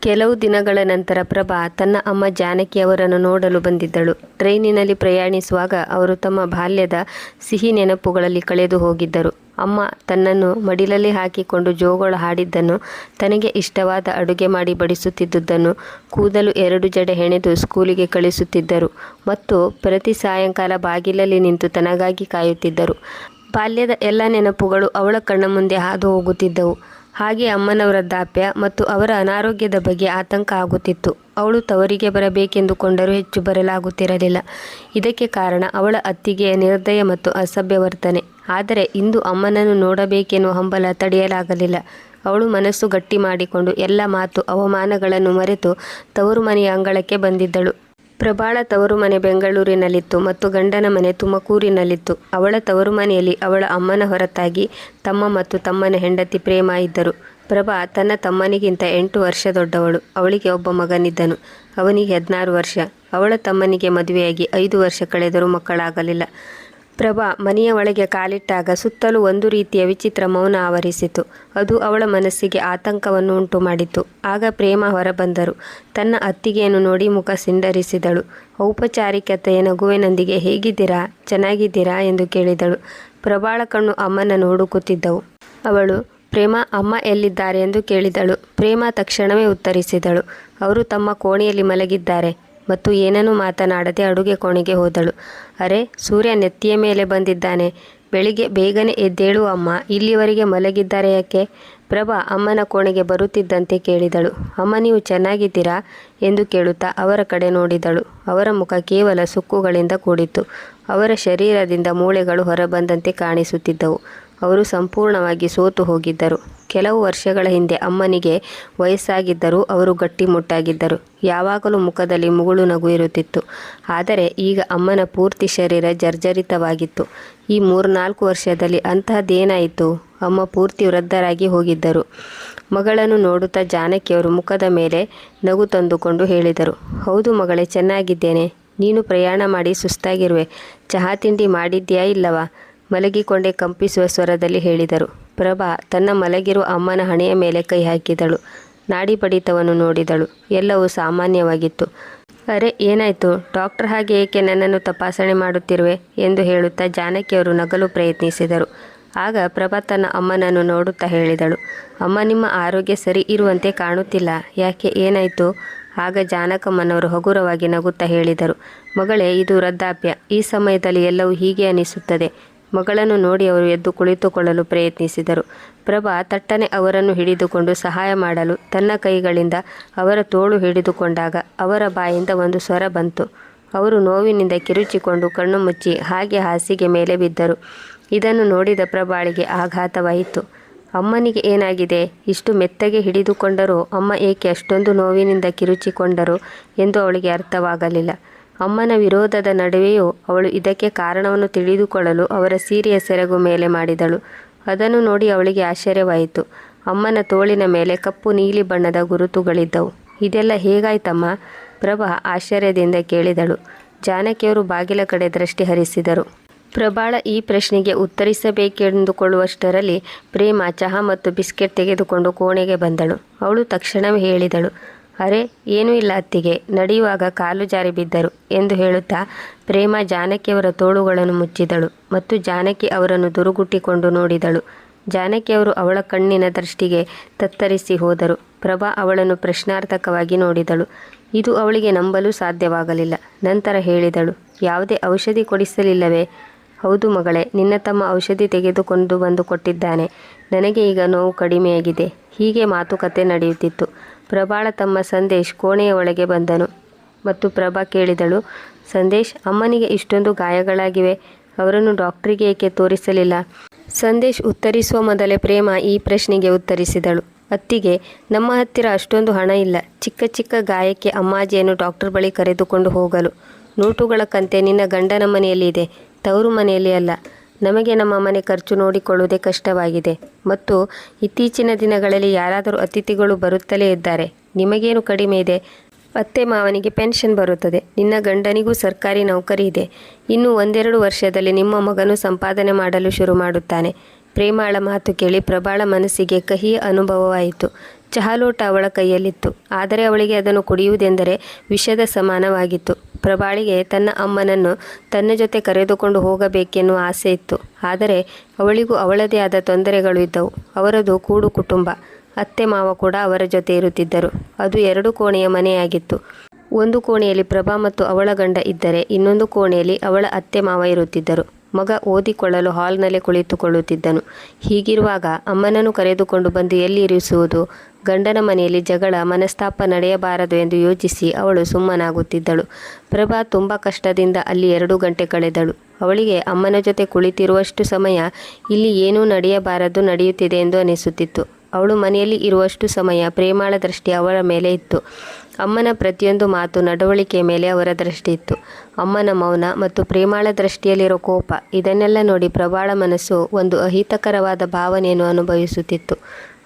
ಕೆಲವು ದಿನಗಳ ನಂತರ ಪ್ರಭಾ ತನ್ನ ಅಮ್ಮ ಜಾನಕಿ ಅವರನ್ನು ನೋಡಲು ಬಂದಿದ್ದಳು. ಟ್ರೈನಿನಲ್ಲಿ ಪ್ರಯಾಣಿಸುವಾಗ ಅವರು ತಮ್ಮ ಬಾಲ್ಯದ ಸಿಹಿ ನೆನಪುಗಳಲ್ಲಿ ಕಳೆದು ಹೋಗಿದ್ದರು. ಅಮ್ಮ ತನ್ನನ್ನು ಮಡಿಲಲ್ಲಿ ಹಾಕಿಕೊಂಡು ಜೋಗಳ ಹಾಡಿದ್ದನ್ನು, ತನಗೆ ಇಷ್ಟವಾದ ಅಡುಗೆ ಮಾಡಿ ಬಡಿಸುತ್ತಿದ್ದುದನ್ನು, ಕೂದಲು 2 ಜಡೆ ಹೆಣೆದು ಸ್ಕೂಲಿಗೆ ಕಳಿಸುತ್ತಿದ್ದರು ಮತ್ತು ಪ್ರತಿ ಸಾಯಂಕಾಲ ಬಾಗಿಲಲ್ಲಿ ನಿಂತು ತನಗಾಗಿ ಕಾಯುತ್ತಿದ್ದರು. ಬಾಲ್ಯದ ಎಲ್ಲ ನೆನಪುಗಳು ಅವಳ ಕಣ್ಣ ಮುಂದೆ ಹಾದು ಹೋಗುತ್ತಿದ್ದವು. ಹಾಗೆ ಅಮ್ಮನ ವೃದ್ಧಾಪ್ಯ ಮತ್ತು ಅವರ ಅನಾರೋಗ್ಯದ ಬಗ್ಗೆ ಆತಂಕ ಆಗುತ್ತಿತ್ತು. ಅವಳು ತವರಿಗೆ ಬರಬೇಕೆಂದುಕೊಂಡರೂ ಹೆಚ್ಚು ಬರಲಾಗುತ್ತಿರಲಿಲ್ಲ. ಇದಕ್ಕೆ ಕಾರಣ ಅವಳ ಅತ್ತಿಗೆಯ ನಿರ್ದಯ ಮತ್ತು ಅಸಭ್ಯ ವರ್ತನೆ. ಆದರೆ ಇಂದು ಅಮ್ಮನನ್ನು ನೋಡಬೇಕೆನ್ನುವ ಹಂಬಲ ತಡೆಯಲಾಗಲಿಲ್ಲ. ಅವಳು ಮನಸ್ಸು ಗಟ್ಟಿ ಮಾಡಿಕೊಂಡು ಎಲ್ಲ ಮಾತು ಅವಮಾನಗಳನ್ನು ಮರೆತು ತವರು ಮನೆಯ ಅಂಗಳಕ್ಕೆ ಬಂದಿದ್ದಳು. ಪ್ರಭಾಳ ತವರು ಮನೆ ಬೆಂಗಳೂರಿನಲ್ಲಿತ್ತು ಮತ್ತು ಗಂಡನ ಮನೆ ತುಮಕೂರಿನಲ್ಲಿತ್ತು. ಅವಳ ತವರು ಮನೆಯಲ್ಲಿ ಅವಳ ಅಮ್ಮನ ಹೊರತಾಗಿ ತಮ್ಮ ಮತ್ತು ತಮ್ಮನ ಹೆಂಡತಿ ಪ್ರೇಮ ಇದ್ದರು. ಪ್ರಭಾ ತನ್ನ ತಮ್ಮನಿಗಿಂತ 8 ವರ್ಷ ದೊಡ್ಡವಳು. ಅವಳಿಗೆ ಒಬ್ಬ ಮಗನಿದ್ದನು. ಅವನಿಗೆ 16 ವರ್ಷ. ಅವಳ ತಮ್ಮನಿಗೆ ಮದುವೆಯಾಗಿ 5 ವರ್ಷ ಕಳೆದರೂ ಮಕ್ಕಳಾಗಲಿಲ್ಲ. ಪ್ರಭಾ ಮನೆಯ ಒಳಗೆ ಕಾಲಿಟ್ಟಾಗ ಸುತ್ತಲೂ ಒಂದು ರೀತಿಯ ವಿಚಿತ್ರ ಮೌನ ಆವರಿಸಿತು. ಅದು ಅವಳ ಮನಸ್ಸಿಗೆ ಆತಂಕವನ್ನು ಉಂಟು ಮಾಡಿತು. ಆಗ ಪ್ರೇಮ ಹೊರಬಂದರು. ತನ್ನ ಅತ್ತಿಗೆಯನ್ನು ನೋಡಿ ಮುಖ ಸಿಂಡರಿಸಿದಳು. ಔಪಚಾರಿಕತೆಯ ನಗುವಿನೊಂದಿಗೆ ಹೇಗಿದ್ದೀರಾ, ಚೆನ್ನಾಗಿದ್ದೀರಾ ಎಂದು ಕೇಳಿದಳು. ಪ್ರಭಾಳ ಕಣ್ಣು ಅಮ್ಮನನ್ನು ಹುಡುಕುತ್ತಿದ್ದವು. ಅವಳು ಪ್ರೇಮ ಅಮ್ಮ ಎಲ್ಲಿದ್ದಾರೆ ಎಂದು ಕೇಳಿದಳು. ಪ್ರೇಮ ತಕ್ಷಣವೇ ಉತ್ತರಿಸಿದಳು, ಅವರು ತಮ್ಮ ಕೋಣೆಯಲ್ಲಿ ಮಲಗಿದ್ದಾರೆ ಮತ್ತು ಏನನ್ನೂ ಮಾತನಾಡದೆ ಅಡುಗೆ ಕೋಣೆಗೆ ಹೋದಳು. ಅರೆ, ಸೂರ್ಯ ನೆತ್ತಿಯ ಮೇಲೆ ಬಂದಿದ್ದಾನೆ. ಬೆಳಿಗ್ಗೆ ಬೇಗನೆ ಎದ್ದೇಳು ಅಮ್ಮ, ಇಲ್ಲಿವರೆಗೆ ಮಲಗಿದ್ದಾರೆ ಯಾಕೆ? ಪ್ರಭಾ ಅಮ್ಮನ ಕೋಣೆಗೆ ಬರುತ್ತಿದ್ದಂತೆ ಕೇಳಿದಳು. ಅಮ್ಮ, ನೀವು ಚೆನ್ನಾಗಿದ್ದೀರಾ ಎಂದು ಕೇಳುತ್ತಾ ಅವರ ಕಡೆ ನೋಡಿದಳು. ಅವರ ಮುಖ ಕೇವಲ ಸುಕ್ಕುಗಳಿಂದ ಕೂಡಿತ್ತು. ಅವರ ಶರೀರದಿಂದ ಮೂಳೆಗಳು ಹೊರಬಂದಂತೆ ಕಾಣಿಸುತ್ತಿದ್ದವು. ಅವರು ಸಂಪೂರ್ಣವಾಗಿ ಸೋತು ಹೋಗಿದ್ದರು. ಕೆಲವು ವರ್ಷಗಳ ಹಿಂದೆ ಅಮ್ಮನಿಗೆ ವಯಸ್ಸಾಗಿದ್ದರೂ ಅವರು ಗಟ್ಟಿಮುಟ್ಟಾಗಿದ್ದರು. ಯಾವಾಗಲೂ ಮುಖದಲ್ಲಿ ಮುಗುಳು ನಗು ಇರುತ್ತಿತ್ತು. ಆದರೆ ಈಗ ಅಮ್ಮನ ಪೂರ್ತಿ ಶರೀರ ಜರ್ಜರಿತವಾಗಿತ್ತು. ಈ 3-4 ವರ್ಷದಲ್ಲಿ ಅಂತಹದ್ದೇನಾಯಿತು? ಅಮ್ಮ ಪೂರ್ತಿ ವೃದ್ಧರಾಗಿ ಹೋಗಿದ್ದರು. ಮಗಳನ್ನು ನೋಡುತ್ತಾ ಜಾನಕಿಯವರು ಮುಖದ ಮೇಲೆ ನಗು ತಂದುಕೊಂಡು ಹೇಳಿದರು, ಹೌದು ಮಗಳೇ, ಚೆನ್ನಾಗಿದ್ದೇನೆ. ನೀನು ಪ್ರಯಾಣ ಮಾಡಿ ಸುಸ್ತಾಗಿರುವೆ. ಚಹಾ ತಿಂಡಿ ಮಾಡಿದ್ಯಾ ಇಲ್ಲವಾ? ಮಲಗಿಕೊಂಡೇ ಕಂಪಿಸುವ ಸ್ವರದಲ್ಲಿ ಹೇಳಿದರು. ಪ್ರಭಾ ತನ್ನ ಮಲಗಿರುವ ಅಮ್ಮನ ಹಣೆಯ ಮೇಲೆ ಕೈ ಹಾಕಿದಳು. ನಾಡಿ ಬಡಿತವನ್ನು ನೋಡಿದಳು. ಎಲ್ಲವೂ ಸಾಮಾನ್ಯವಾಗಿತ್ತು. ಅರೆ, ಏನಾಯಿತು? ಡಾಕ್ಟರ್ ಹಾಗೆ ಏಕೆ ನನ್ನನ್ನು ತಪಾಸಣೆ ಮಾಡುತ್ತಿರುವೆ ಎಂದು ಹೇಳುತ್ತಾ ಜಾನಕಿಯವರು ನಗಲು ಪ್ರಯತ್ನಿಸಿದರು. ಆಗ ಪ್ರಭಾ ತನ್ನ ಅಮ್ಮನನ್ನು ನೋಡುತ್ತಾ ಹೇಳಿದಳು, ಅಮ್ಮ, ನಿಮ್ಮ ಆರೋಗ್ಯ ಸರಿ ಇರುವಂತೆ ಕಾಣುತ್ತಿಲ್ಲ. ಯಾಕೆ, ಏನಾಯಿತು? ಆಗ ಜಾನಕಮ್ಮನವರು ಹಗುರವಾಗಿ ನಗುತ್ತಾ ಹೇಳಿದರು, ಮಗಳೇ, ಇದು ವೃದ್ಧಾಪ್ಯ. ಈ ಸಮಯದಲ್ಲಿ ಎಲ್ಲವೂ ಹೀಗೆ ಅನಿಸುತ್ತದೆ. ಮಗಳನ್ನು ನೋಡಿ ಅವರು ಎದ್ದು ಕುಳಿತುಕೊಳ್ಳಲು ಪ್ರಯತ್ನಿಸಿದರು. ಪ್ರಭಾ ತಟ್ಟನೆ ಅವರನ್ನು ಹಿಡಿದುಕೊಂಡು ಸಹಾಯ ಮಾಡಲು ತನ್ನ ಕೈಗಳಿಂದ ಅವರ ತೋಳು ಹಿಡಿದುಕೊಂಡಾಗ ಅವರ ಬಾಯಿಂದ ಒಂದು ಸ್ವರ ಬಂತು. ಅವರು ನೋವಿನಿಂದ ಕಿರುಚಿಕೊಂಡು ಕಣ್ಣು ಮುಚ್ಚಿ ಹಾಗೆ ಹಾಸಿಗೆ ಮೇಲೆ ಬಿದ್ದರು. ಇದನ್ನು ನೋಡಿದ ಪ್ರಭಾಳಿಗೆ ಆಘಾತವಾಯಿತು. ಅಮ್ಮನಿಗೆ ಏನಾಗಿದೆ? ಇಷ್ಟು ಮೆತ್ತಗೆ ಹಿಡಿದುಕೊಂಡರೂ ಅಮ್ಮ ಏಕೆ ಅಷ್ಟೊಂದು ನೋವಿನಿಂದ ಕಿರುಚಿಕೊಂಡರು ಎಂದು ಅವಳಿಗೆ ಅರ್ಥವಾಗಲಿಲ್ಲ. ಅಮ್ಮನ ವಿರೋಧದ ನಡುವೆಯೂ ಅವಳು ಇದಕ್ಕೆ ಕಾರಣವನ್ನು ತಿಳಿದುಕೊಳ್ಳಲು ಅವರ ಸೀರೆಯ ಸೆರಗು ಮೇಲೆ ಮಾಡಿದಳು. ಅದನ್ನು ನೋಡಿ ಅವಳಿಗೆ ಆಶ್ಚರ್ಯವಾಯಿತು. ಅಮ್ಮನ ತೋಳಿನ ಮೇಲೆ ಕಪ್ಪು ನೀಲಿ ಬಣ್ಣದ ಗುರುತುಗಳಿದ್ದವು. ಇದೆಲ್ಲ ಹೇಗಾಯ್ತಮ್ಮ? ಪ್ರಭಾ ಆಶ್ಚರ್ಯದಿಂದ ಕೇಳಿದಳು. ಜಾನಕಿಯವರು ಬಾಗಿಲ ಕಡೆ ದೃಷ್ಟಿ ಹರಿಸಿದರು. ಪ್ರಭಾಳ ಈ ಪ್ರಶ್ನೆಗೆ ಉತ್ತರಿಸಬೇಕೆಂದುಕೊಳ್ಳುವಷ್ಟರಲ್ಲಿ ಪ್ರೇಮ ಚಹಾ ಮತ್ತು ಬಿಸ್ಕೆಟ್ ತೆಗೆದುಕೊಂಡು ಕೋಣೆಗೆ ಬಂದಳು. ಅವಳು ತಕ್ಷಣವೇ ಹೇಳಿದಳು, ಅರೆ, ಏನೂ ಇಲ್ಲ ಅತ್ತಿಗೆ, ನಡೆಯುವಾಗ ಕಾಲು ಜಾರಿ ಬಿದ್ದರು ಎಂದು ಹೇಳುತ್ತಾ ಪ್ರೇಮ ಜಾನಕಿಯವರ ತೋಳುಗಳನ್ನು ಮುಚ್ಚಿದಳು ಮತ್ತು ಜಾನಕಿ ಅವರನ್ನು ದುರುಗುಟ್ಟಿಕೊಂಡು ನೋಡಿದಳು. ಜಾನಕಿಯವರು ಅವಳ ಕಣ್ಣಿನ ದೃಷ್ಟಿಗೆ ತತ್ತರಿಸಿ ಹೋದರು. ಪ್ರಭಾ ಅವಳನ್ನು ಪ್ರಶ್ನಾರ್ಥಕವಾಗಿ ನೋಡಿದಳು. ಇದು ಅವಳಿಗೆ ನಂಬಲು ಸಾಧ್ಯವಾಗಲಿಲ್ಲ. ನಂತರ ಹೇಳಿದಳು, ಯಾವುದೇ ಔಷಧಿ ಕೊಡಿಸಲಿಲ್ಲವೇ? ಹೌದು ಮಗಳೇ, ನಿನ್ನ ತಮ್ಮ ಔಷಧಿ ತೆಗೆದುಕೊಂಡು ಬಂದು ಕೊಟ್ಟಿದ್ದಾನೆ. ನನಗೆ ಈಗ ನೋವು ಕಡಿಮೆಯಾಗಿದೆ. ಹೀಗೆ ಮಾತುಕತೆ ನಡೆಯುತ್ತಿತ್ತು. ಪ್ರಭಾಳ ತಮ್ಮ ಸಂದೇಶ್ ಕೋಣೆಯ ಒಳಗೆ ಬಂದನು ಮತ್ತು ಪ್ರಭಾ ಕೇಳಿದಳು, ಸಂದೇಶ್, ಅಮ್ಮನಿಗೆ ಇಷ್ಟೊಂದು ಗಾಯಗಳಾಗಿವೆ. ಅವರನ್ನು ಡಾಕ್ಟರಿಗೆ ಏಕೆ ತೋರಿಸಲಿಲ್ಲ? ಸಂದೇಶ್ ಉತ್ತರಿಸುವ ಮೊದಲೇ ಪ್ರೇಮ ಈ ಪ್ರಶ್ನೆಗೆ ಉತ್ತರಿಸಿದಳು. ಅತ್ತಿಗೆ, ನಮ್ಮ ಹತ್ತಿರ ಅಷ್ಟೊಂದು ಹಣ ಇಲ್ಲ. ಚಿಕ್ಕ ಚಿಕ್ಕ ಗಾಯಕ್ಕೆ ಅಮ್ಮಾಜಿಯನ್ನು ಡಾಕ್ಟರ್ ಬಳಿ ಕರೆದುಕೊಂಡು ಹೋಗಲು. ನೋಟುಗಳ ಕಂತೆ ನಿನ್ನ ಗಂಡನ ಮನೆಯಲ್ಲಿ ಇದೆ, ತವರು ಮನೆಯಲ್ಲಿ ಅಲ್ಲ. ನಮಗೆ ನಮ್ಮ ಮನೆ ಖರ್ಚು ನೋಡಿಕೊಳ್ಳುವುದೇ ಕಷ್ಟವಾಗಿದೆ ಮತ್ತು ಇತ್ತೀಚಿನ ದಿನಗಳಲ್ಲಿ ಯಾರಾದರೂ ಅತಿಥಿಗಳು ಬರುತ್ತಲೇ ಇದ್ದಾರೆ. ನಿಮಗೇನು ಕಡಿಮೆ ಇದೆ? ಅತ್ತೆ ಮಾವನಿಗೆ ಪೆನ್ಷನ್ ಬರುತ್ತದೆ. ನಿನ್ನ ಗಂಡನಿಗೂ ಸರ್ಕಾರಿ ನೌಕರಿ ಇದೆ. ಇನ್ನು 1-2 ವರ್ಷದಲ್ಲಿ ನಿಮ್ಮ ಮಗನು ಸಂಪಾದನೆ ಮಾಡಲು ಶುರು ಮಾಡುತ್ತಾನೆ. ಪ್ರೇಮಾಳ ಮಾತು ಕೇಳಿ ಪ್ರಭಾಳ ಮನಸ್ಸಿಗೆ ಕಹಿಯ ಅನುಭವವಾಯಿತು. ಚಹಲೋಟ ಅವಳ ಕೈಯಲ್ಲಿತ್ತು. ಆದರೆ ಅವಳಿಗೆ ಅದನ್ನು ಕುಡಿಯುವುದೆಂದರೆ ವಿಷದ ಸಮಾನವಾಗಿತ್ತು. ಪ್ರಭಾಳಿಗೆ ತನ್ನ ಅಮ್ಮನನ್ನು ತನ್ನ ಜೊತೆ ಕರೆದುಕೊಂಡು ಹೋಗಬೇಕೆನ್ನುವ ಆಸೆ ಇತ್ತು. ಆದರೆ ಅವಳಿಗೂ ಅವಳದೇ ಆದ ತೊಂದರೆಗಳು ಇದ್ದವು. ಅವರದು ಕೂಡು ಕುಟುಂಬ. ಅತ್ತೆ ಮಾವ ಕೂಡ ಅವರ ಜೊತೆ ಇರುತ್ತಿದ್ದರು. ಅದು 2 ಕೋಣೆಯ ಮನೆಯಾಗಿತ್ತು. ಒಂದು ಕೋಣೆಯಲ್ಲಿ ಪ್ರಭಾ ಮತ್ತು ಅವಳ ಗಂಡ ಇದ್ದರೆ ಇನ್ನೊಂದು ಕೋಣೆಯಲ್ಲಿ ಅವಳ ಅತ್ತೆ ಮಾವ ಇರುತ್ತಿದ್ದರು. ಮಗ ಓದಿಕೊಳ್ಳಲು ಹಾಲ್ನಲ್ಲೇ ಕುಳಿತುಕೊಳ್ಳುತ್ತಿದ್ದನು. ಹೀಗಿರುವಾಗ ಅಮ್ಮನನ್ನು ಕರೆದುಕೊಂಡು ಬಂದು ಎಲ್ಲಿ ಇರಿಸುವುದು? ಗಂಡನ ಮನೆಯಲ್ಲಿ ಜಗಳ ಮನಸ್ತಾಪ ನಡೆಯಬಾರದು ಎಂದು ಯೋಚಿಸಿ ಅವಳು ಸುಮ್ಮನಾಗುತ್ತಿದ್ದಳು. ಪ್ರಭಾ ತುಂಬ ಕಷ್ಟದಿಂದ ಅಲ್ಲಿ 2 ಗಂಟೆ ಕಳೆದಳು. ಅವಳಿಗೆ ಅಮ್ಮನ ಜೊತೆ ಕುಳಿತಿರುವಷ್ಟು ಸಮಯ ಇಲ್ಲಿ ಏನೂ ನಡೆಯಬಾರದು ನಡೆಯುತ್ತಿದೆ ಎಂದು ಅನಿಸುತ್ತಿತ್ತು. ಅವಳು ಮನೆಯಲ್ಲಿ ಇರುವಷ್ಟು ಸಮಯ ಪ್ರೇಮಾಳ ದೃಷ್ಟಿ ಅವಳ ಮೇಲೆ ಇತ್ತು. ಅಮ್ಮನ ಪ್ರತಿಯೊಂದು ಮಾತು ನಡವಳಿಕೆಯ ಮೇಲೆ ಅವರ ದೃಷ್ಟಿ ಇತ್ತು. ಅಮ್ಮನ ಮೌನ ಮತ್ತು ಪ್ರೇಮಾಳ ದೃಷ್ಟಿಯಲ್ಲಿರೋ ಕೋಪ, ಇದನ್ನೆಲ್ಲ ನೋಡಿ ಪ್ರಭಾಳ ಮನಸ್ಸು ಒಂದು ಅಹಿತಕರವಾದ ಭಾವನೆಯನ್ನು ಅನುಭವಿಸುತ್ತಿತ್ತು.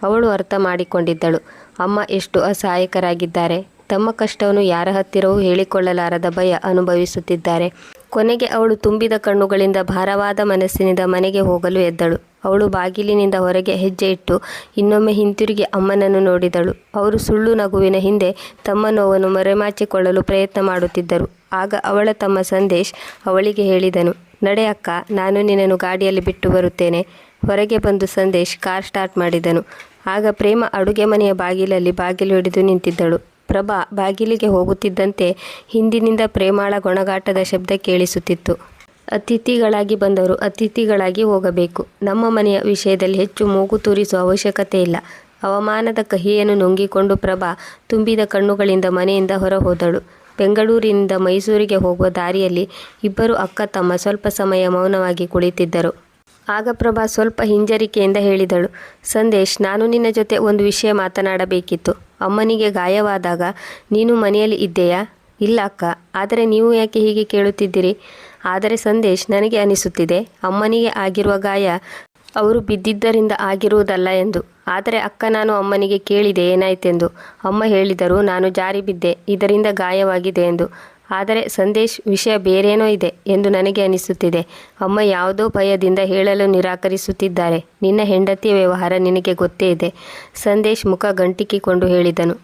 ಅವಳು ಅರ್ಥ ಮಾಡಿಕೊಂಡಿದ್ದಳು. ಅಮ್ಮ ಎಷ್ಟು ಅಸಹಾಯಕರಾಗಿದ್ದಾರೆ. ತಮ್ಮ ಕಷ್ಟವನ್ನು ಯಾರ ಹತ್ತಿರವೂ ಹೇಳಿಕೊಳ್ಳಲಾರದ ಭಯ ಅನುಭವಿಸುತ್ತಿದ್ದಾರೆ. ಕೊನೆಗೆ ಅವಳು ತುಂಬಿದ ಕಣ್ಣುಗಳಿಂದ ಭಾರವಾದ ಮನಸ್ಸಿನಿಂದ ಮನೆಗೆ ಹೋಗಲು ಎದ್ದಳು. ಅವಳು ಬಾಗಿಲಿನಿಂದ ಹೊರಗೆ ಹೆಜ್ಜೆ ಇಟ್ಟು ಇನ್ನೊಮ್ಮೆ ಹಿಂತಿರುಗಿ ಅಮ್ಮನನ್ನು ನೋಡಿದಳು. ಅವರು ಸುಳ್ಳು ನಗುವಿನ ಹಿಂದೆ ತಮ್ಮ ನೋವನ್ನು ಮರೆಮಾಚಿಕೊಳ್ಳಲು ಪ್ರಯತ್ನ ಮಾಡುತ್ತಿದ್ದರು. ಆಗ ಅವಳ ತಮ್ಮ ಸಂದೇಶ್ ಅವಳಿಗೆ ಹೇಳಿದನು, ನಡೆ ಅಕ್ಕ, ನಾನು ನಿನ್ನನ್ನು ಗಾಡಿಯಲ್ಲಿ ಬಿಟ್ಟು ಬರುತ್ತೇನೆ. ಹೊರಗೆ ಬಂದು ಸಂದೇಶ್ ಕಾರ್ ಸ್ಟಾರ್ಟ್ ಮಾಡಿದನು. ಆಗ ಪ್ರೇಮ ಅಡುಗೆ ಮನೆಯ ಬಾಗಿಲಲ್ಲಿ ಬಾಗಿಲು ಹಿಡಿದು ನಿಂತಿದ್ದಳು. ಪ್ರಭಾ ಬಾಗಿಲಿಗೆ ಹೋಗುತ್ತಿದ್ದಂತೆ ಹಿಂದಿನಿಂದ ಪ್ರೇಮಾಳ ಗೊಣಗಾಟದ ಶಬ್ದ ಕೇಳಿಸುತ್ತಿತ್ತು. ಅತಿಥಿಗಳಾಗಿ ಬಂದವರು ಅತಿಥಿಗಳಾಗಿ ಹೋಗಬೇಕು. ನಮ್ಮ ಮನೆಯ ವಿಷಯದಲ್ಲಿ ಹೆಚ್ಚು ಮೂಗು ತೂರಿಸುವ ಅವಶ್ಯಕತೆ ಇಲ್ಲ. ಅವಮಾನದ ಕಹಿಯನ್ನು ನುಂಗಿಕೊಂಡು ಪ್ರಭಾ ತುಂಬಿದ ಕಣ್ಣುಗಳಿಂದ ಮನೆಯಿಂದ ಹೊರ ಹೋದಳು. ಬೆಂಗಳೂರಿನಿಂದ ಮೈಸೂರಿಗೆ ಹೋಗುವ ದಾರಿಯಲ್ಲಿ ಇಬ್ಬರು ಅಕ್ಕ ತಮ್ಮ ಸ್ವಲ್ಪ ಸಮಯ ಮೌನವಾಗಿ ಕುಳಿತಿದ್ದರು. ಆಗ ಪ್ರಭಾ ಸ್ವಲ್ಪ ಹಿಂಜರಿಕೆಯಿಂದ ಹೇಳಿದಳು, ಸಂದೇಶ್, ನಾನು ನಿನ್ನ ಜೊತೆ ಒಂದು ವಿಷಯ ಮಾತನಾಡಬೇಕಿತ್ತು. ಅಮ್ಮನಿಗೆ ಗಾಯವಾದಾಗ ನೀನು ಮನೆಯಲ್ಲಿ ಇದ್ದೆಯಾ? ಇಲ್ಲ ಅಕ್ಕ. ಆದರೆ ನೀವು ಯಾಕೆ ಹೀಗೆ ಕೇಳುತ್ತಿದ್ದೀರಿ? ಆದರೆ ಸಂದೇಶ್, ನನಗೆ ಅನಿಸುತ್ತಿದೆ ಅಮ್ಮನಿಗೆ ಆಗಿರುವ ಗಾಯ ಅವರು ಬಿದ್ದಿದ್ದರಿಂದ ಆಗಿರುವುದಲ್ಲ ಎಂದು. ಆದರೆ ಅಕ್ಕ, ನಾನು ಅಮ್ಮನಿಗೆ ಕೇಳಿದೆ ಏನಾಯ್ತೆಂದು. ಅಮ್ಮ ಹೇಳಿದರು, ನಾನು ಜಾರಿ ಬಿದ್ದೆ, ಇದರಿಂದ ಗಾಯವಾಗಿದೆ ಎಂದು. ಆದರೆ ಸಂದೇಶ್, ವಿಷಯ ಬೇರೇನೋ ಇದೆ ಎಂದು ನನಗೆ ಅನಿಸುತ್ತಿದೆ. ಅಮ್ಮ ಯಾವುದೋ ಭಯದಿಂದ ಹೇಳಲು ನಿರಾಕರಿಸುತ್ತಿದ್ದಾರೆ. ನಿನ್ನ ಹೆಂಡತಿಯ ವ್ಯವಹಾರ ನಿನಗೆ ಗೊತ್ತೇ ಇದೆ. ಸಂದೇಶ್ ಮುಖ ಗಂಟಿಕ್ಕಿಕೊಂಡು ಹೇಳಿದನು.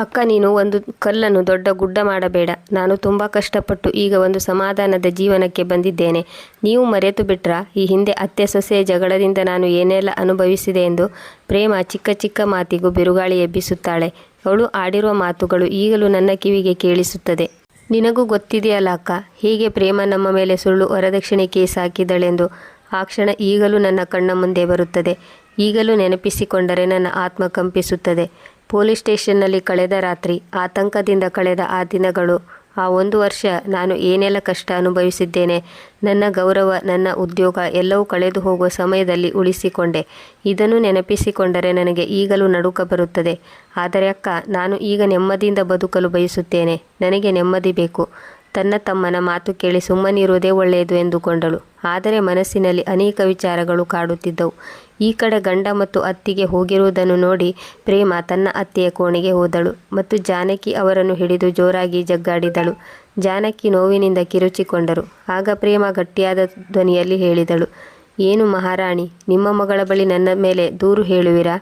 ಅಕ್ಕ, ನೀನು ಒಂದು ಕಲ್ಲನ್ನು ದೊಡ್ಡ ಗುಡ್ಡ ಮಾಡಬೇಡ. ನಾನು ತುಂಬ ಕಷ್ಟಪಟ್ಟು ಈಗ ಒಂದು ಸಮಾಧಾನದ ಜೀವನಕ್ಕೆ ಬಂದಿದ್ದೇನೆ. ನೀವು ಮರೆತು ಬಿಟ್ರಾ ಈ ಹಿಂದೆ ಅತ್ತೆ ಸೊಸೆಯ ಜಗಳದಿಂದ ನಾನು ಏನೆಲ್ಲ ಅನುಭವಿಸಿದೆ ಎಂದು? ಪ್ರೇಮ ಚಿಕ್ಕ ಚಿಕ್ಕ ಮಾತಿಗೂ ಬಿರುಗಾಳಿ ಎಬ್ಬಿಸುತ್ತಾಳೆ. ಅವಳು ಆಡಿರುವ ಮಾತುಗಳು ಈಗಲೂ ನನ್ನ ಕಿವಿಗೆ ಕೇಳಿಸುತ್ತದೆ. ನಿನಗೂ ಗೊತ್ತಿದೆಯಲ್ಲ ಅಕ್ಕ, ಹೀಗೆ ಪ್ರೇಮ ನಮ್ಮ ಮೇಲೆ ಸುಳ್ಳು ವರದಕ್ಷಿಣೆ ಕೇಸ್ ಹಾಕಿದಳೆಂದು. ಆ ಕ್ಷಣ ಈಗಲೂ ನನ್ನ ಕಣ್ಣ ಮುಂದೆ ಬರುತ್ತದೆ. ಈಗಲೂ ನೆನಪಿಸಿಕೊಂಡರೆ ನನ್ನ ಆತ್ಮ ಕಂಪಿಸುತ್ತದೆ. ಪೊಲೀಸ್ ಸ್ಟೇಷನ್ನಲ್ಲಿ ಕಳೆದ ರಾತ್ರಿ, ಆತಂಕದಿಂದ ಕಳೆದ ಆ ದಿನಗಳು, ಆ 1 ವರ್ಷ ನಾನು ಏನೆಲ್ಲ ಕಷ್ಟ ಅನುಭವಿಸಿದ್ದೇನೆ. ನನ್ನ ಗೌರವ, ನನ್ನ ಉದ್ಯೋಗ ಎಲ್ಲವೂ ಕಳೆದು ಹೋಗುವ ಸಮಯದಲ್ಲಿ ಉಳಿಸಿಕೊಂಡೆ. ಇದನ್ನು ನೆನಪಿಸಿಕೊಂಡರೆ ನನಗೆ ಈಗಲೂ ನಡುಕ ಬರುತ್ತದೆ. ಆದರೆ ಅಕ್ಕ, ನಾನು ಈಗ ನೆಮ್ಮದಿಯಿಂದ ಬದುಕಲು ಬಯಸುತ್ತೇನೆ. ನನಗೆ ನೆಮ್ಮದಿ ಬೇಕು. ತನ್ನ ತಮ್ಮನ ಮಾತು ಕೇಳಿ ಸುಮ್ಮನಿರುವುದೇ ಒಳ್ಳೆಯದು ಎಂದುಕೊಂಡಳು. ಆದರೆ ಮನಸ್ಸಿನಲ್ಲಿ ಅನೇಕ ವಿಚಾರಗಳು ಕಾಡುತ್ತಿದ್ದವು. ಈ ಕಡೆ ಗಂಡ ಮತ್ತು ಅತ್ತಿಗೆ ಹೋಗಿರುವುದನ್ನು ನೋಡಿ ಪ್ರೇಮ ತನ್ನ ಅತ್ತೆಯ ಕೋಣೆಗೆ ಹೋದಳು ಮತ್ತು ಜಾನಕಿ ಅವರನ್ನು ಹಿಡಿದು ಜೋರಾಗಿ ಜಗ್ಗಾಡಿದಳು. ಜಾನಕಿ ನೋವಿನಿಂದ ಕಿರುಚಿಕೊಂಡರು. ಆಗ ಪ್ರೇಮ ಗಟ್ಟಿಯಾದ ಧ್ವನಿಯಲ್ಲಿ ಹೇಳಿದಳು, ಏನು ಮಹಾರಾಣಿ, ನಿಮ್ಮ ಮಗಳ ಬಳಿ ನನ್ನ ಮೇಲೆ ದೂರು ಹೇಳುವಿರಾ?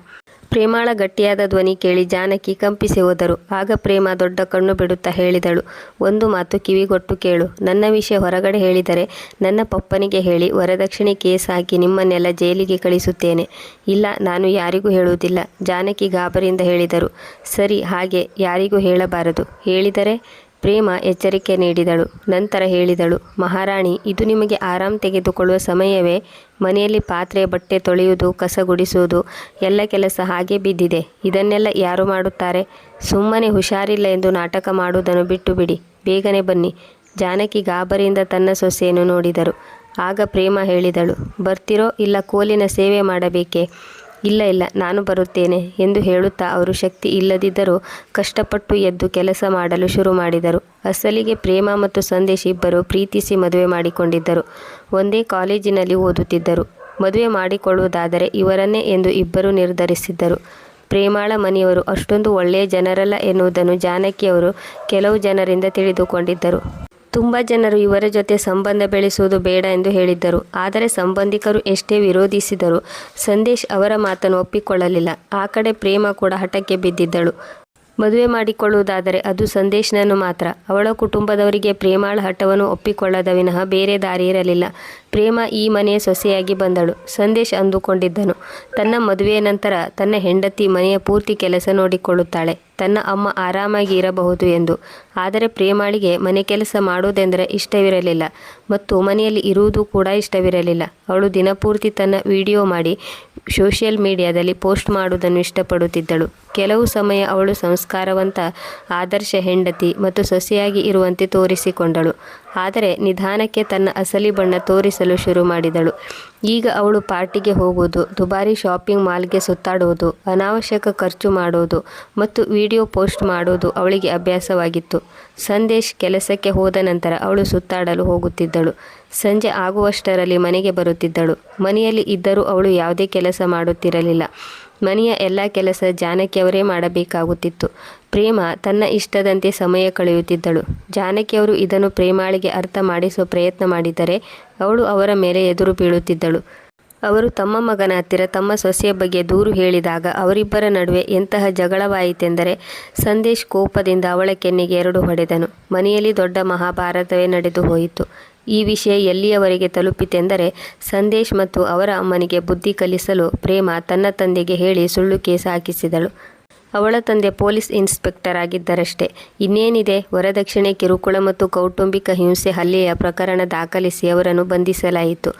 ಪ್ರೇಮಾಳ ಗಟ್ಟಿಯಾದ ಧ್ವನಿ ಕೇಳಿ ಜಾನಕಿ ಕಂಪಿಸಿ ಹೋದರು. ಆಗ ಪ್ರೇಮ ದೊಡ್ಡ ಕಣ್ಣು ಬಿಡುತ್ತಾ ಹೇಳಿದಳು, ಒಂದು ಮಾತು ಕಿವಿಗೊಟ್ಟು ಕೇಳು. ನನ್ನ ವಿಷಯ ಹೊರಗಡೆ ಹೇಳಿದರೆ ನನ್ನ ಪಪ್ಪನಿಗೆ ಹೇಳಿ ವರದಕ್ಷಿಣೆ ಕೇಸ್ ಹಾಕಿ ನಿಮ್ಮನ್ನೆಲ್ಲ ಜೈಲಿಗೆ ಕಳಿಸುತ್ತೇನೆ. ಇಲ್ಲ, ನಾನು ಯಾರಿಗೂ ಹೇಳುವುದಿಲ್ಲ. ಜಾನಕಿ ಗಾಬರಿಯಿಂದ ಹೇಳಿದರು. ಸರಿ, ಹಾಗೆ ಯಾರಿಗೂ ಹೇಳಬಾರದು. ಹೇಳಿದರೆ? ಪ್ರೇಮ ಎಚ್ಚರಿಕೆ ನೀಡಿದಳು. ನಂತರ ಹೇಳಿದಳು, ಮಹಾರಾಣಿ, ಇದು ನಿಮಗೆ ಆರಾಮ್ ತೆಗೆದುಕೊಳ್ಳುವ ಸಮಯವೇ? ಮನೆಯಲ್ಲಿ ಪಾತ್ರೆ, ಬಟ್ಟೆ ತೊಳೆಯುವುದು, ಕಸ ಗುಡಿಸುವುದು ಎಲ್ಲ ಕೆಲಸ ಹಾಗೆ ಬಿದ್ದಿದೆ. ಇದನ್ನೆಲ್ಲ ಯಾರು ಮಾಡುತ್ತಾರೆ? ಸುಮ್ಮನೆ ಹುಷಾರಿಲ್ಲ ಎಂದು ನಾಟಕ ಮಾಡುವುದನ್ನು ಬಿಟ್ಟು ಬಿಡಿ. ಬೇಗನೆ ಬನ್ನಿ. ಜಾನಕಿ ಗಾಬರಿಯಿಂದ ತನ್ನ ಸೊಸೆಯನ್ನು ನೋಡಿದರು. ಆಗ ಪ್ರೇಮ ಹೇಳಿದಳು, ಬರ್ತಿರೋ ಇಲ್ಲ ಕೋಲಿನ ಸೇವೆ ಮಾಡಬೇಕೇ? ಇಲ್ಲ ಇಲ್ಲ, ನಾನು ಬರುತ್ತೇನೆ ಎಂದು ಹೇಳುತ್ತಾ ಅವರು ಶಕ್ತಿ ಇಲ್ಲದಿದ್ದರೂ ಕಷ್ಟಪಟ್ಟು ಎದ್ದು ಕೆಲಸ ಮಾಡಲು ಶುರು ಮಾಡಿದರು. ಅಸಲಿಗೆ ಪ್ರೇಮ ಮತ್ತು ಸಂದೇಶ್ ಇಬ್ಬರು ಪ್ರೀತಿಸಿ ಮದುವೆ ಮಾಡಿಕೊಂಡಿದ್ದರು. ಒಂದೇ ಕಾಲೇಜಿನಲ್ಲಿ ಓದುತ್ತಿದ್ದರು. ಮದುವೆ ಮಾಡಿಕೊಳ್ಳುವುದಾದರೆ ಇವರನ್ನೇ ಎಂದು ಇಬ್ಬರು ನಿರ್ಧರಿಸಿದ್ದರು. ಪ್ರೇಮಾಳ ಮನೆಯವರು ಅಷ್ಟೊಂದು ಒಳ್ಳೆಯ ಜನರಲ್ಲ ಎನ್ನುವುದನ್ನು ಜಾನಕಿಯವರು ಕೆಲವು ಜನರಿಂದ ತಿಳಿದುಕೊಂಡಿದ್ದರು. ತುಂಬ ಜನರು ಇವರ ಜೊತೆ ಸಂಬಂಧ ಬೆಳೆಸುವುದು ಬೇಡ ಎಂದು ಹೇಳಿದ್ದರು. ಆದರೆ ಸಂಬಂಧಿಕರು ಎಷ್ಟೇ ವಿರೋಧಿಸಿದರೂ ಸಂದೇಶ್ ಅವರ ಮಾತನ್ನು ಒಪ್ಪಿಕೊಳ್ಳಲಿಲ್ಲ. ಆ ಕಡೆ ಪ್ರೇಮ ಕೂಡ ಹಠಕ್ಕೆ ಬಿದ್ದಿದ್ದಳು. ಮದುವೆ ಮಾಡಿಕೊಳ್ಳುವುದಾದರೆ ಅದು ಸಂದೇಶ್ನನ್ನು ಮಾತ್ರ. ಅವಳ ಕುಟುಂಬದವರಿಗೆ ಪ್ರೇಮಾಳ ಹಠವನ್ನು ಒಪ್ಪಿಕೊಳ್ಳದ ವಿನಃ ಬೇರೆ ದಾರಿ ಇರಲಿಲ್ಲ. ಪ್ರೇಮ ಈ ಮನೆಯ ಸೊಸೆಯಾಗಿ ಬಂದಳು. ಸಂದೇಶ್ ಅಂದುಕೊಂಡಿದ್ದನು, ತನ್ನ ಮದುವೆಯ ನಂತರ ತನ್ನ ಹೆಂಡತಿ ಮನೆಯ ಪೂರ್ತಿ ಕೆಲಸ ನೋಡಿಕೊಳ್ಳುತ್ತಾಳೆ, ತನ್ನ ಅಮ್ಮ ಆರಾಮಾಗಿ ಇರಬಹುದು ಎಂದು. ಆದರೆ ಪ್ರೇಮಾಳಿಗೆ ಮನೆ ಕೆಲಸ ಮಾಡುವುದೆಂದರೆ ಇಷ್ಟವಿರಲಿಲ್ಲ ಮತ್ತು ಮನೆಯಲ್ಲಿ ಇರುವುದು ಕೂಡ ಇಷ್ಟವಿರಲಿಲ್ಲ. ಅವಳು ದಿನಪೂರ್ತಿ ತನ್ನ ವಿಡಿಯೋ ಮಾಡಿ ಸೋಷಿಯಲ್ ಮೀಡಿಯಾದಲ್ಲಿ ಪೋಸ್ಟ್ ಮಾಡುವುದನ್ನು ಇಷ್ಟಪಡುತ್ತಿದ್ದಳು. ಕೆಲವು ಸಮಯ ಅವಳು ಸಂಸ್ಕಾರವಂತ, ಆದರ್ಶ ಹೆಂಡತಿ ಮತ್ತು ಸೊಸೆಯಾಗಿ ಇರುವಂತೆ ತೋರಿಸಿಕೊಂಡಳು. ಆದರೆ ನಿಧಾನಕ್ಕೆ ತನ್ನ ಅಸಲಿ ಬಣ್ಣ ತೋರಿಸಲು ಶುರು ಮಾಡಿದಳು. ಈಗ ಅವಳು ಪಾರ್ಟಿಗೆ ಹೋಗುವುದು, ದುಬಾರಿ ಶಾಪಿಂಗ್ ಮಾಲ್ಗೆ ಸುತ್ತಾಡುವುದು, ಅನಾವಶ್ಯಕ ಖರ್ಚು ಮಾಡುವುದು ಮತ್ತು ವಿಡಿಯೋ ಪೋಸ್ಟ್ ಮಾಡುವುದು ಅವಳಿಗೆ ಅಭ್ಯಾಸವಾಗಿತ್ತು. ಸಂದೇಶ್ ಕೆಲಸಕ್ಕೆ ಹೋದ ನಂತರ ಅವಳು ಸುತ್ತಾಡಲು ಹೋಗುತ್ತಿದ್ದಳು. ಸಂಜೆ ಆಗುವಷ್ಟರಲ್ಲಿ ಮನೆಗೆ ಬರುತ್ತಿದ್ದಳು. ಮನೆಯಲ್ಲಿ ಇದ್ದರೂ ಅವಳು ಯಾವುದೇ ಕೆಲಸ ಮಾಡುತ್ತಿರಲಿಲ್ಲ. ಮನೆಯ ಎಲ್ಲ ಕೆಲಸ ಜಾನಕಿಯವರೇ ಮಾಡಬೇಕಾಗುತ್ತಿತ್ತು. ಪ್ರೇಮ ತನ್ನ ಇಷ್ಟದಂತೆ ಸಮಯ ಕಳೆಯುತ್ತಿದ್ದಳು. ಜಾನಕಿಯವರು ಇದನ್ನು ಪ್ರೇಮಾಳಿಗೆ ಅರ್ಥ ಮಾಡಿಸುವ ಪ್ರಯತ್ನ ಮಾಡಿದರೆ ಅವಳು ಅವರ ಮೇಲೆ ಎದುರು ಬೀಳುತ್ತಿದ್ದಳು. ಅವರು ತಮ್ಮ ಮಗನ ಹತ್ತಿರ ತಮ್ಮ ಸೊಸೆಯ ಬಗ್ಗೆ ದೂರು ಹೇಳಿದಾಗ ಅವರಿಬ್ಬರ ನಡುವೆ ಎಂತಹ ಜಗಳವಾಯಿತೆಂದರೆ ಸಂದೇಶ್ ಕೋಪದಿಂದ ಅವಳ ಕೆನ್ನೆಗೆ 2 ಹೊಡೆದನು. ಮನೆಯಲ್ಲಿ ದೊಡ್ಡ ಮಹಾಭಾರತವೇ ನಡೆದು ಹೋಯಿತು. ಈ ವಿಷಯ ಎಲ್ಲಿಯವರೆಗೆ ತಲುಪಿತೆಂದರೆ ಸಂದೇಶ್ ಮತ್ತು ಅವರ ಅಮ್ಮನಿಗೆ ಬುದ್ಧಿ ಕಲಿಸಲು ಪ್ರೇಮ ತನ್ನ ತಂದೆಗೆ ಹೇಳಿ ಸುಳ್ಳು ಕೇಸ್ ಹಾಕಿಸಿದಳು. ಅವಳ ತಂದೆ ಪೊಲೀಸ್ ಇನ್ಸ್ಪೆಕ್ಟರ್ ಆಗಿದ್ದರಷ್ಟೇ. ಇನ್ನೇನಿದೆ, ವರದಕ್ಷಿಣೆ, ಕಿರುಕುಳ ಮತ್ತು ಕೌಟುಂಬಿಕ ಹಿಂಸೆ ಹಲ್ಲೆಯ ಪ್ರಕರಣ ದಾಖಲಿಸಿ ಅವರನ್ನು ಬಂಧಿಸಲಾಯಿತು.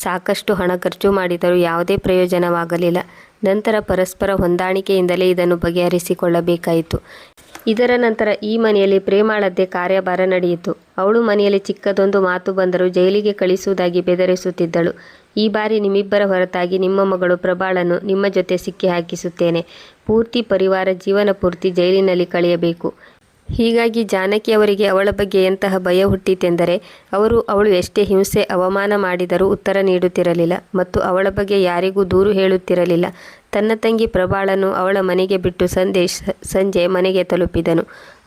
ಸಾಕಷ್ಟು ಹಣ ಖರ್ಚು ಮಾಡಿದರೂ ಯಾವುದೇ ಪ್ರಯೋಜನವಾಗಲಿಲ್ಲ. ನಂತರ ಪರಸ್ಪರ ಹೊಂದಾಣಿಕೆಯಿಂದಲೇ ಇದನ್ನು ಬಗೆಹರಿಸಿಕೊಳ್ಳಬೇಕಾಯಿತು. ಇದರ ನಂತರ ಈ ಮನೆಯಲ್ಲಿ ಪ್ರೇಮಾಳದ್ದೇ ಕಾರ್ಯಭಾರ ನಡೆಯಿತು. ಅವಳು ಮನೆಯಲ್ಲಿ ಚಿಕ್ಕದೊಂದು ಮಾತು ಬಂದರೂ ಜೈಲಿಗೆ ಕಳಿಸುವುದಾಗಿ ಬೆದರಿಸುತ್ತಿದ್ದಳು. ಈ ಬಾರಿ ನಿಮ್ಮಿಬ್ಬರ ಹೊರತಾಗಿ ನಿಮ್ಮ ಮಗಳು ಪ್ರಭಾಳನ್ನು ನಿಮ್ಮ ಜೊತೆ ಸಿಕ್ಕಿ ಹಾಕಿಸುತ್ತೇನೆ. ಪೂರ್ತಿ ಪರಿವಾರ ಜೀವನ ಪೂರ್ತಿ ಜೈಲಿನಲ್ಲಿ ಕಳೆಯಬೇಕು. ಹೀಗಾಗಿ ಜಾನಕಿಯವರಿಗೆ ಅವಳ ಬಗ್ಗೆ ಎಂತಹ ಭಯ ಹುಟ್ಟಿತೆಂದರೆ ಅವಳು ಎಷ್ಟೇ ಹಿಂಸೆ ಅವಮಾನ ಮಾಡಿದರೂ ಉತ್ತರ ನೀಡುತ್ತಿರಲಿಲ್ಲ ಮತ್ತು ಅವಳ ಬಗ್ಗೆ ಯಾರಿಗೂ ದೂರು ಹೇಳುತ್ತಿರಲಿಲ್ಲ. ತನ್ನ ತಂಗಿ ಪ್ರಭಾಳನ್ನು ಅವಳ ಮನೆಗೆ ಬಿಟ್ಟು ಸಂದೇಶ್ ಸಂಜೆ ಮನೆಗೆ ತಲುಪಿದನು.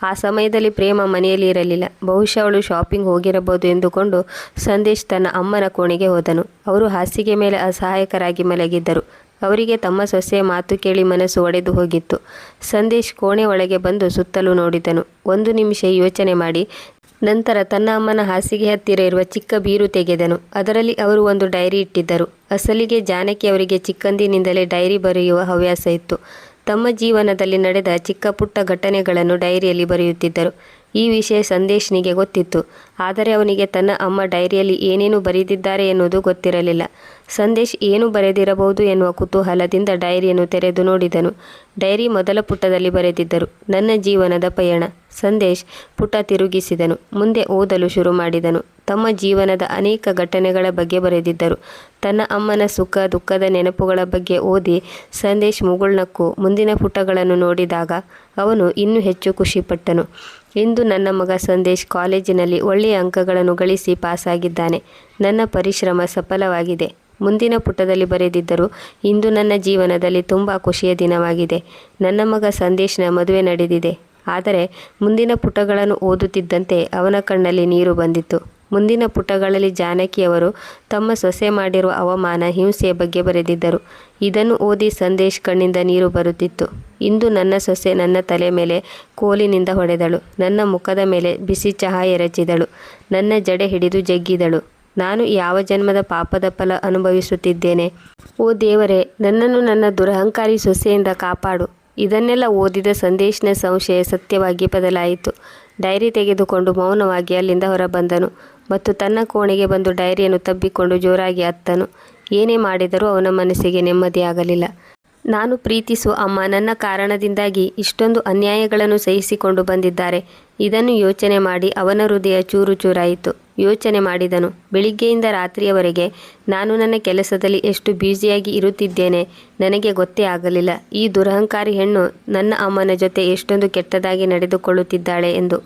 ಆ ಸಮಯದಲ್ಲಿ ಪ್ರೇಮ ಮನೆಯಲ್ಲಿ ಇರಲಿಲ್ಲ. ಬಹುಶಃ ಅವಳು ಶಾಪಿಂಗ್ ಹೋಗಿರಬಹುದು ಎಂದುಕೊಂಡು ಸಂದೇಶ್ ತನ್ನ ಅಮ್ಮನ ಕೋಣೆಗೆ ಹೋದನು. ಅವರು ಹಾಸಿಗೆ ಮೇಲೆ ಅಸಹಾಯಕರಾಗಿ ಮಲಗಿದ್ದರು. ಅವರಿಗೆ ತಮ್ಮ ಸೊಸೆಯ ಮಾತು ಕೇಳಿ ಮನಸ್ಸು ಒಡೆದು ಹೋಗಿತ್ತು. ಸಂದೇಶ್ ಕೋಣೆ ಒಳಗೆ ಬಂದು ಸುತ್ತಲೂ ನೋಡಿದನು. 1 ನಿಮಿಷ ಯೋಚನೆ ಮಾಡಿ ನಂತರ ತನ್ನ ಅಮ್ಮನ ಹಾಸಿಗೆ ಹತ್ತಿರ ಇರುವ ಚಿಕ್ಕ ಬೀರು ತೆಗೆದನು. ಅದರಲ್ಲಿ ಅವರು ಒಂದು ಡೈರಿ ಇಟ್ಟಿದ್ದರು. ಅಸಲಿಗೆ ಜಾನಕಿ ಅವರಿಗೆ ಚಿಕ್ಕಂದಿನಿಂದಲೇ ಡೈರಿ ಬರೆಯುವ ಹವ್ಯಾಸ ಇತ್ತು. ತಮ್ಮ ಜೀವನದಲ್ಲಿ ನಡೆದ ಚಿಕ್ಕ ಪುಟ್ಟ ಘಟನೆಗಳನ್ನು ಡೈರಿಯಲ್ಲಿ ಬರೆಯುತ್ತಿದ್ದರು. ಈ ವಿಷಯ ಸಂದೇಶ್ನಿಗೆ ಗೊತ್ತಿತ್ತು. ಆದರೆ ಅವನಿಗೆ ತನ್ನ ಅಮ್ಮ ಡೈರಿಯಲ್ಲಿ ಏನೇನು ಬರೆದಿದ್ದಾರೆ ಎನ್ನುವುದು ಗೊತ್ತಿರಲಿಲ್ಲ. ಸಂದೇಶ್ ಏನು ಬರೆದಿರಬಹುದು ಎನ್ನುವ ಕುತೂಹಲದಿಂದ ಡೈರಿಯನ್ನು ತೆರೆದು ನೋಡಿದನು. ಡೈರಿ ಮೊದಲ ಪುಟದಲ್ಲಿ ಬರೆದಿದ್ದರು, ನನ್ನ ಜೀವನದ ಪಯಣ. ಸಂದೇಶ್ ಪುಟ ತಿರುಗಿಸಿದನು. ಮುಂದೆ ಓದಲು ಶುರು ಮಾಡಿದನು. ತಮ್ಮ ಜೀವನದ ಅನೇಕ ಘಟನೆಗಳ ಬಗ್ಗೆ ಬರೆದಿದ್ದರು. ತನ್ನ ಅಮ್ಮನ ಸುಖ ದುಃಖದ ನೆನಪುಗಳ ಬಗ್ಗೆ ಓದಿ ಸಂದೇಶ್ ಮುಗುಳ್ನಕ್ಕು. ಮುಂದಿನ ಪುಟಗಳನ್ನು ನೋಡಿದಾಗ ಅವನು ಇನ್ನೂ ಹೆಚ್ಚು ಖುಷಿಪಟ್ಟನು. ಇಂದು ನನ್ನ ಮಗ ಸಂದೇಶ್ ಕಾಲೇಜಿನಲ್ಲಿ ಒಳ್ಳೆಯ ಅಂಕಗಳನ್ನು ಗಳಿಸಿ ಪಾಸಾಗಿದ್ದಾನೆ. ನನ್ನ ಪರಿಶ್ರಮ ಸಫಲವಾಗಿದೆ. ಮುಂದಿನ ಪುಟದಲ್ಲಿ ಬರೆದಿದ್ದರು, ಇಂದು ನನ್ನ ಜೀವನದಲ್ಲಿ ತುಂಬ ಖುಷಿಯ ದಿನವಾಗಿದೆ. ನನ್ನ ಮಗ ಸಂದೇಶ್ನ ಮದುವೆ ನಡೆದಿದೆ. ಆದರೆ ಮುಂದಿನ ಪುಟಗಳನ್ನು ಓದುತ್ತಿದ್ದಂತೆ ಅವನ ಕಣ್ಣಲ್ಲಿ ನೀರು ಬಂದಿತ್ತು. ಮುಂದಿನ ಪುಟಗಳಲ್ಲಿ ಜಾನಕಿಯವರು ತಮ್ಮ ಸೊಸೆ ಮಾಡಿರುವ ಅವಮಾನ, ಹಿಂಸೆಯ ಬಗ್ಗೆ ಬರೆದಿದ್ದರು. ಇದನ್ನು ಓದಿ ಸಂದೇಶ್ ಕಣ್ಣಿಂದ ನೀರು ಬರುತ್ತಿತ್ತು. ಇಂದು ನನ್ನ ಸೊಸೆ ನನ್ನ ತಲೆ ಮೇಲೆ ಕೋಲಿನಿಂದ ಹೊಡೆದಳು. ನನ್ನ ಮುಖದ ಮೇಲೆ ಬಿಸಿ ಚಹಾ ಎರಚಿದಳು. ನನ್ನ ಜಡೆ ಹಿಡಿದು ಜಗ್ಗಿದಳು. ನಾನು ಯಾವ ಜನ್ಮದ ಪಾಪದ ಫಲ ಅನುಭವಿಸುತ್ತಿದ್ದೇನೆ? ಓ ದೇವರೇ, ನನ್ನನ್ನು ನನ್ನ ದುರಹಂಕಾರಿ ಸೊಸೆಯಿಂದ ಕಾಪಾಡು. ಇದನ್ನೆಲ್ಲ ಓದಿದ ಸಂದೇಶ್ನ ಸಂಶಯ ಸತ್ಯವಾಗಿ ಬದಲಾಯಿತು. ಡೈರಿ ತೆಗೆದುಕೊಂಡು ಮೌನವಾಗಿ ಅಲ್ಲಿಂದ ಹೊರಬಂದನು ಮತ್ತು ತನ್ನ ಕೋಣೆಗೆ ಬಂದು ಡೈರಿಯನ್ನು ತಬ್ಬಿಕೊಂಡು ಜೋರಾಗಿ ಅತ್ತನು. ಏನೇ ಮಾಡಿದರೂ ಅವನ ಮನಸ್ಸಿಗೆ ನೆಮ್ಮದಿಯಾಗಲಿಲ್ಲ. ನಾನು ಪ್ರೀತಿಸುವ ಅಮ್ಮ ನನ್ನ ಕಾರಣದಿಂದಾಗಿ ಇಷ್ಟೊಂದು ಅನ್ಯಾಯಗಳನ್ನು ಸಹಿಸಿಕೊಂಡು ಬಂದಿದ್ದಾರೆ. ಇದನ್ನು ಯೋಚನೆ ಮಾಡಿ ಅವನ ಹೃದಯ ಚೂರು ಚೂರಾಯಿತು. ಯೋಚನೆ ಮಾಡಿದನು, ಬೆಳಿಗ್ಗೆಯಿಂದ ರಾತ್ರಿಯವರೆಗೆ ನಾನು ನನ್ನ ಕೆಲಸದಲ್ಲಿ ಎಷ್ಟು ಬ್ಯುಸಿಯಾಗಿ ಇರುತ್ತಿದ್ದೇನೆ ನನಗೆ ಗೊತ್ತೇ ಆಗಲಿಲ್ಲ. ಈ ದುರಹಂಕಾರಿ ಹೆಣ್ಣು ನನ್ನ ಅಮ್ಮನ ಜೊತೆ ಎಷ್ಟೊಂದು ಕೆಟ್ಟದಾಗಿ ನಡೆದುಕೊಳ್ಳುತ್ತಿದ್ದಾಳೆ ಎಂದು.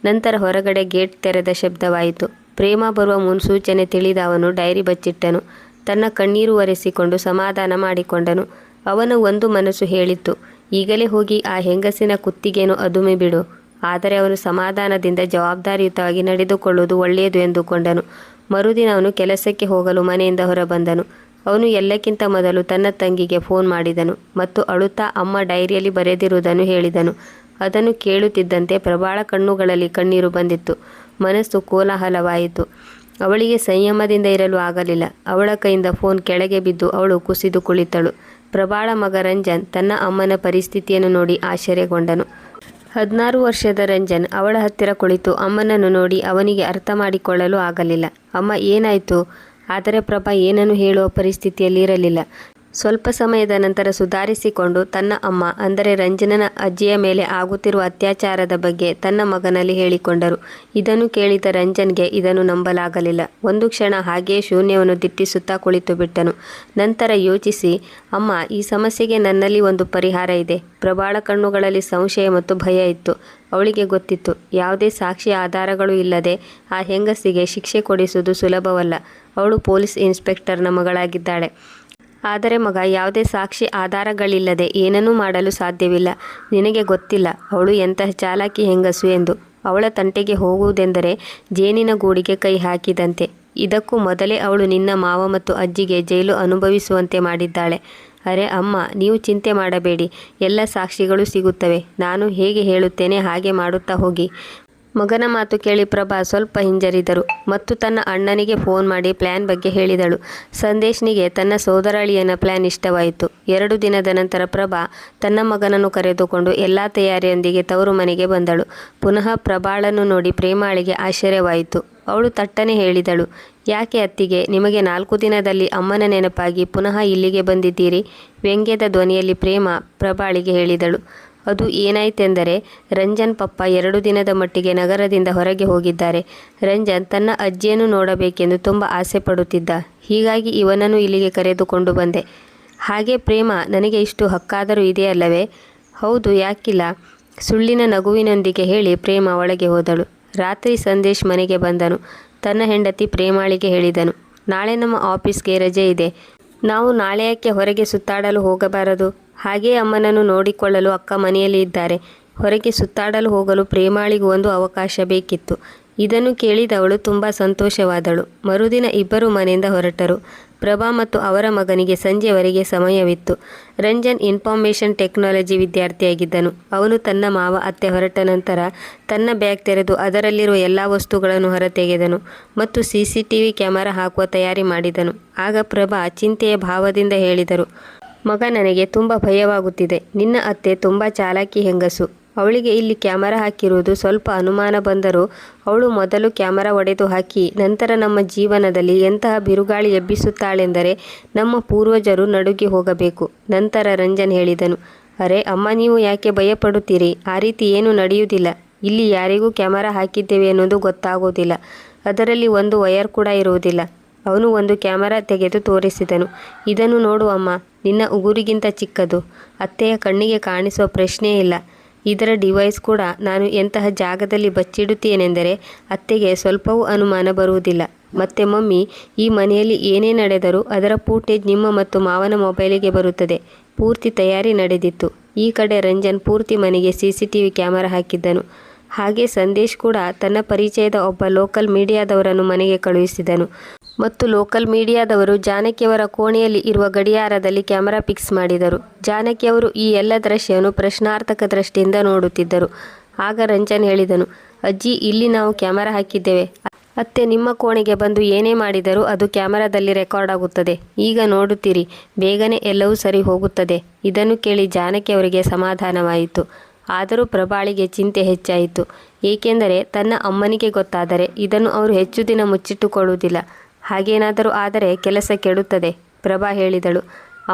ನಂತರ ಹೊರಗಡೆ ಗೇಟ್ ತೆರೆದ ಶಬ್ದವಾಯಿತು. ಪ್ರೇಮ ಬರುವ ಮುನ್ಸೂಚನೆ ತಿಳಿದ ಅವನು ಡೈರಿ ಬಚ್ಚಿಟ್ಟನು. ತನ್ನ ಕಣ್ಣೀರು ಒರೆಸಿಕೊಂಡು ಸಮಾಧಾನ ಮಾಡಿಕೊಂಡನು. ಅವನ ಒಂದು ಮನಸ್ಸು ಹೇಳಿತ್ತು, ಈಗಲೇ ಹೋಗಿ ಆ ಹೆಂಗಸಿನ ಕುತ್ತಿಗೆಯನ್ನು ಅದುಮಿ ಬಿಡು. ಆದರೆ ಅವನು ಸಮಾಧಾನದಿಂದ ಜವಾಬ್ದಾರಿಯುತವಾಗಿ ನಡೆದುಕೊಳ್ಳುವುದು ಒಳ್ಳೆಯದು ಎಂದುಕೊಂಡನು. ಮರುದಿನ ಅವನು ಕೆಲಸಕ್ಕೆ ಹೋಗಲು ಮನೆಯಿಂದ ಹೊರಬಂದನು. ಅವನು ಎಲ್ಲಕ್ಕಿಂತ ಮೊದಲು ತನ್ನ ತಂಗಿಗೆ ಫೋನ್ ಮಾಡಿದನು ಮತ್ತು ಅಳುತ್ತಾ ಅಮ್ಮ ಡೈರಿಯಲ್ಲಿ ಬರೆದಿರುವುದನ್ನು ಹೇಳಿದನು. ಅದನ್ನು ಕೇಳುತ್ತಿದ್ದಂತೆ ಪ್ರಭಾಳ ಕಣ್ಣುಗಳಲ್ಲಿ ಕಣ್ಣೀರು ಬಂದಿತ್ತು. ಮನಸ್ಸು ಕೋಲಾಹಲವಾಯಿತು. ಅವಳಿಗೆ ಸಂಯಮದಿಂದ ಇರಲು ಆಗಲಿಲ್ಲ. ಅವಳ ಕೈಯಿಂದ ಫೋನ್ ಕೆಳಗೆ ಬಿದ್ದು ಅವಳು ಕುಸಿದು ಕುಳಿತಳು. ಪ್ರಭಾಳ ಮಗ ರಂಜನ್ ತನ್ನ ಅಮ್ಮನ ಪರಿಸ್ಥಿತಿಯನ್ನು ನೋಡಿ ಆಶ್ಚರ್ಯಗೊಂಡನು. 16 ವರ್ಷದ ರಂಜನ್ ಅವಳ ಹತ್ತಿರ ಕುಳಿತು ಅಮ್ಮನನ್ನು ನೋಡಿ ಅವನಿಗೆ ಅರ್ಥ ಮಾಡಿಕೊಳ್ಳಲು ಆಗಲಿಲ್ಲ. ಅಮ್ಮ ಏನಾಯಿತು? ಆದರೆ ಪ್ರಭಾ ಏನನ್ನು ಹೇಳುವ ಪರಿಸ್ಥಿತಿಯಲ್ಲಿ ಇರಲಿಲ್ಲ. ಸ್ವಲ್ಪ ಸಮಯದ ನಂತರ ಸುಧಾರಿಸಿಕೊಂಡು ತನ್ನ ಅಮ್ಮ ಅಂದರೆ ರಂಜನನ ಅಜ್ಜಿಯ ಮೇಲೆ ಆಗುತ್ತಿರುವ ಅತ್ಯಾಚಾರದ ಬಗ್ಗೆ ತನ್ನ ಮಗನಲ್ಲಿ ಹೇಳಿಕೊಂಡರು. ಇದನ್ನು ಕೇಳಿದ ರಂಜನ್ಗೆ ಇದನ್ನು ನಂಬಲಾಗಲಿಲ್ಲ. ಒಂದು ಕ್ಷಣ ಹಾಗೆಯೇ ಶೂನ್ಯವನ್ನು ದಿಟ್ಟಿಸುತ್ತಾ ಕುಳಿತು ಬಿಟ್ಟನು. ನಂತರ ಯೋಚಿಸಿ, ಅಮ್ಮ, ಈ ಸಮಸ್ಯೆಗೆ ನನ್ನಲ್ಲಿ ಒಂದು ಪರಿಹಾರ ಇದೆ. ಪ್ರಭಾಳ ಕಣ್ಣುಗಳಲ್ಲಿ ಸಂಶಯ ಮತ್ತು ಭಯ ಇತ್ತು. ಅವಳಿಗೆ ಗೊತ್ತಿತ್ತು, ಯಾವುದೇ ಸಾಕ್ಷಿ ಆಧಾರಗಳು ಇಲ್ಲದೆ ಆ ಹೆಂಗಸಿಗೆ ಶಿಕ್ಷೆ ಕೊಡಿಸುವುದು ಸುಲಭವಲ್ಲ. ಅವಳು ಪೊಲೀಸ್ ಇನ್ಸ್ಪೆಕ್ಟರ್ನ ಮಗಳಾಗಿದ್ದಾಳೆ. ಆದರೆ ಮಗ ಯಾವುದೇ ಸಾಕ್ಷಿ ಆಧಾರಗಳಿಲ್ಲದೆ ಏನನ್ನೂ ಮಾಡಲು ಸಾಧ್ಯವಿಲ್ಲ. ನಿನಗೆ ಗೊತ್ತಿಲ್ಲ ಅವಳು ಎಂತಹ ಚಾಲಾಕಿ ಹೆಂಗಸು ಎಂದು. ಅವಳ ತಂಟೆಗೆ ಹೋಗುವುದೆಂದರೆ ಜೇನಿನ ಗೂಡಿಗೆ ಕೈ ಹಾಕಿದಂತೆ. ಇದಕ್ಕೂ ಮೊದಲೇ ಅವಳು ನಿನ್ನ ಮಾವ ಮತ್ತು ಅಜ್ಜಿಗೆ ಜೈಲು ಅನುಭವಿಸುವಂತೆ ಮಾಡಿದ್ದಾಳೆ. ಅರೆ ಅಮ್ಮ, ನೀವು ಚಿಂತೆ ಮಾಡಬೇಡಿ, ಎಲ್ಲ ಸಾಕ್ಷಿಗಳು ಸಿಗುತ್ತವೆ. ನಾನು ಹೇಗೆ ಹೇಳುತ್ತೇನೆ ಹಾಗೆ ಮಾಡುತ್ತಾ ಹೋಗಿ. ಮಗನ ಮಾತು ಕೇಳಿ ಪ್ರಭಾ ಸ್ವಲ್ಪ ಹಿಂಜರಿದರು ಮತ್ತು ತನ್ನ ಅಣ್ಣನಿಗೆ ಫೋನ್ ಮಾಡಿ ಪ್ಲ್ಯಾನ್ ಬಗ್ಗೆ ಹೇಳಿದಳು. ಸಂದೇಶ್ನಿಗೆ ತನ್ನ ಸೋದರಳಿಯನ ಪ್ಲ್ಯಾನ್ ಇಷ್ಟವಾಯಿತು. 2 ದಿನದ ನಂತರ ಪ್ರಭಾ ತನ್ನ ಮಗನನ್ನು ಕರೆದುಕೊಂಡು ಎಲ್ಲ ತಯಾರಿಯೊಂದಿಗೆ ತವರು ಮನೆಗೆ ಬಂದಳು. ಪುನಃ ಪ್ರಭಾಳನ್ನು ನೋಡಿ ಪ್ರೇಮಾಳಿಗೆ ಆಶ್ಚರ್ಯವಾಯಿತು. ಅವಳು ತಟ್ಟನೆ ಹೇಳಿದಳು, ಯಾಕೆ ಅತ್ತಿಗೆ, ನಿಮಗೆ 4 ದಿನದಲ್ಲಿ ಅಮ್ಮನ ನೆನಪಾಗಿ ಪುನಃ ಇಲ್ಲಿಗೆ ಬಂದಿದ್ದೀರಿ? ವ್ಯಂಗ್ಯದ ಧ್ವನಿಯಲ್ಲಿ ಪ್ರೇಮ ಪ್ರಭಾಳಿಗೆ ಹೇಳಿದಳು. ಅದು ಏನಾಯಿತೆಂದರೆ, ರಂಜನ್ ಪಪ್ಪ 2 ದಿನದ ಮಟ್ಟಿಗೆ ನಗರದಿಂದ ಹೊರಗೆ ಹೋಗಿದ್ದಾರೆ. ರಂಜನ್ ತನ್ನ ಅಜ್ಜಿಯನ್ನು ನೋಡಬೇಕೆಂದು ತುಂಬ ಆಸೆ ಪಡುತ್ತಿದ್ದ. ಹೀಗಾಗಿ ಇವನನ್ನು ಇಲ್ಲಿಗೆ ಕರೆದುಕೊಂಡು ಬಂದೆ. ಹಾಗೆ ಪ್ರೇಮ, ನನಗೆ ಇಷ್ಟು ಹಕ್ಕಾದರೂ ಇದೆಯಲ್ಲವೇ? ಹೌದು, ಯಾಕಿಲ್ಲ? ಸುಳ್ಳಿನ ನಗುವಿನೊಂದಿಗೆ ಹೇಳಿ ಪ್ರೇಮ ಒಳಗೆ ಹೋದಳು. ರಾತ್ರಿ ಸಂದೇಶ್ ಮನೆಗೆ ಬಂದನು. ತನ್ನ ಹೆಂಡತಿ ಪ್ರೇಮಾಳಿಗೆ ಹೇಳಿದನು, ನಾಳೆ ನಮ್ಮ ಆಫೀಸ್ಗೆ ರಜೆ ಇದೆ. ನಾವು ನಾಳೆ ಯಾಕೆ ಹೊರಗೆ ಸುತ್ತಾಡಲು ಹೋಗಬಾರದು? ಹಾಗೇ ಅಮ್ಮನನ್ನು ನೋಡಿಕೊಳ್ಳಲು ಅಕ್ಕ ಮನೆಯಲ್ಲಿ ಇದ್ದಾರೆ. ಹೊರಗೆ ಸುತ್ತಾಡಲು ಹೋಗಲು ಪ್ರೇಮಾಳಿಗೂ ಒಂದು ಅವಕಾಶ ಬೇಕಿತ್ತು. ಇದನ್ನು ಕೇಳಿದವಳು ತುಂಬ ಸಂತೋಷವಾದಳು. ಮರುದಿನ ಇಬ್ಬರು ಮನೆಯಿಂದ ಹೊರಟರು. ಪ್ರಭಾ ಮತ್ತು ಅವರ ಮಗನಿಗೆ ಸಂಜೆವರೆಗೆ ಸಮಯವಿತ್ತು. ರಂಜನ್ ಇನ್ಫಾರ್ಮೇಷನ್ ಟೆಕ್ನಾಲಜಿ ವಿದ್ಯಾರ್ಥಿಯಾಗಿದ್ದನು. ಅವನು ತನ್ನ ಮಾವ ಅತ್ತೆ ಹೊರಟ ನಂತರ ತನ್ನ ಬ್ಯಾಗ್ ತೆರೆದು ಅದರಲ್ಲಿರುವ ಎಲ್ಲ ವಸ್ತುಗಳನ್ನು ಹೊರತೆಗೆದನು ಮತ್ತು CCTV ಕ್ಯಾಮರಾ ಹಾಕುವ ತಯಾರಿ ಮಾಡಿದನು. ಆಗ ಪ್ರಭಾ ಚಿಂತೆಯ ಭಾವದಿಂದ ಹೇಳಿದರು, ಮಗ, ನನಗೆ ತುಂಬ ಭಯವಾಗುತ್ತಿದೆ. ನಿನ್ನ ಅತ್ತೆ ತುಂಬ ಚಾಲಾಕಿ ಹೆಂಗಸು. ಅವಳಿಗೆ ಇಲ್ಲಿ ಕ್ಯಾಮರಾ ಹಾಕಿರುವುದು ಸ್ವಲ್ಪ ಅನುಮಾನ ಬಂದರೂ ಅವಳು ಮೊದಲು ಕ್ಯಾಮರಾ ಒಡೆದು ಹಾಕಿ ನಂತರ ನಮ್ಮ ಜೀವನದಲ್ಲಿ ಎಂತಹ ಬಿರುಗಾಳಿ ಎಬ್ಬಿಸುತ್ತಾಳೆಂದರೆ ನಮ್ಮ ಪೂರ್ವಜರು ನಡುಗಿ ಹೋಗಬೇಕು. ನಂತರ ರಂಜನ್ ಹೇಳಿದನು, ಅರೆ ಅಮ್ಮ, ನೀವು ಯಾಕೆ ಭಯಪಡುತ್ತೀರಿ? ಆ ರೀತಿ ಏನೂ ನಡೆಯುವುದಿಲ್ಲ. ಇಲ್ಲಿ ಯಾರಿಗೂ ಕ್ಯಾಮರಾ ಹಾಕಿದ್ದೇವೆ ಅನ್ನೋದು ಗೊತ್ತಾಗೋದಿಲ್ಲ. ಅದರಲ್ಲಿ ಒಂದು ವಯರ್ ಕೂಡ ಇರುವುದಿಲ್ಲ. ಅವನು ಒಂದು ಕ್ಯಾಮರಾ ತೆಗೆದು ತೋರಿಸಿದನು. ಇದನ್ನು ನೋಡು ಅಮ್ಮ, ನಿನ್ನ ಉಗುರಿಗಿಂತ ಚಿಕ್ಕದು. ಅತ್ತೆಯ ಕಣ್ಣಿಗೆ ಕಾಣಿಸುವ ಪ್ರಶ್ನೆಯೇ ಇಲ್ಲ. ಇದರ ಡಿವೈಸ್ ಕೂಡ ನಾನು ಎಂತಹ ಜಾಗದಲ್ಲಿ ಬಚ್ಚಿಡುತ್ತೇನೆಂದರೆ ಅತ್ತೆಗೆ ಸ್ವಲ್ಪವೂ ಅನುಮಾನ ಬರುವುದಿಲ್ಲ. ಮತ್ತೆ ಮಮ್ಮಿ, ಈ ಮನೆಯಲ್ಲಿ ಏನೇ ನಡೆದರೂ ಅದರ ಫೂಟೇಜ್ ನಿಮ್ಮ ಮತ್ತು ಮಾವನ ಮೊಬೈಲಿಗೆ ಬರುತ್ತದೆ. ಪೂರ್ತಿ ತಯಾರಿ ನಡೆದಿತ್ತು. ಈ ಕಡೆ ರಂಜನ್ ಪೂರ್ತಿ ಮನೆಗೆ CCTV ಕ್ಯಾಮರಾ ಹಾಕಿದ್ದನು. ಹಾಗೆ ಸಂದೇಶ್ ಕೂಡ ತನ್ನ ಪರಿಚಯದ ಒಬ್ಬ ಲೋಕಲ್ ಮೀಡಿಯಾದವರನ್ನು ಮನೆಗೆ ಕಳುಹಿಸಿದನು ಮತ್ತು ಲೋಕಲ್ ಮೀಡಿಯಾದವರು ಜಾನಕಿಯವರ ಕೋಣೆಯಲ್ಲಿ ಇರುವ ಗಡಿಯಾರದಲ್ಲಿ ಕ್ಯಾಮರಾ ಫಿಕ್ಸ್ ಮಾಡಿದರು. ಜಾನಕಿಯವರು ಈ ಎಲ್ಲ ದೃಶ್ಯವನ್ನು ಪ್ರಶ್ನಾರ್ಥಕ ದೃಷ್ಟಿಯಿಂದ ನೋಡುತ್ತಿದ್ದರು. ಆಗ ರಂಜನ್ ಹೇಳಿದನು, ಅಜ್ಜಿ, ಇಲ್ಲಿ ನಾವು ಕ್ಯಾಮರಾ ಹಾಕಿದ್ದೇವೆ. ಅತ್ತೆ ನಿಮ್ಮ ಕೋಣೆಗೆ ಬಂದು ಏನೇ ಮಾಡಿದರೂ ಅದು ಕ್ಯಾಮರಾದಲ್ಲಿ ರೆಕಾರ್ಡ್ ಆಗುತ್ತದೆ. ಈಗ ನೋಡುತ್ತೀರಿ, ಬೇಗನೆ ಎಲ್ಲವೂ ಸರಿ ಹೋಗುತ್ತದೆ. ಇದನ್ನು ಕೇಳಿ ಜಾನಕಿಯವರಿಗೆ ಸಮಾಧಾನವಾಯಿತು. ಆದರೂ ಪ್ರಭಾಳಿಗೆ ಚಿಂತೆ ಹೆಚ್ಚಾಯಿತು. ಏಕೆಂದರೆ ತನ್ನ ಅಮ್ಮನಿಗೆ ಗೊತ್ತಾದರೆ ಇದನ್ನು ಅವರು ಹೆಚ್ಚು ದಿನ ಮುಚ್ಚಿಟ್ಟುಕೊಳ್ಳುವುದಿಲ್ಲ. ಹಾಗೇನಾದರೂ ಆದರೆ ಕೆಲಸ ಕೆಡುತ್ತದೆ. ಪ್ರಭಾ ಹೇಳಿದಳು,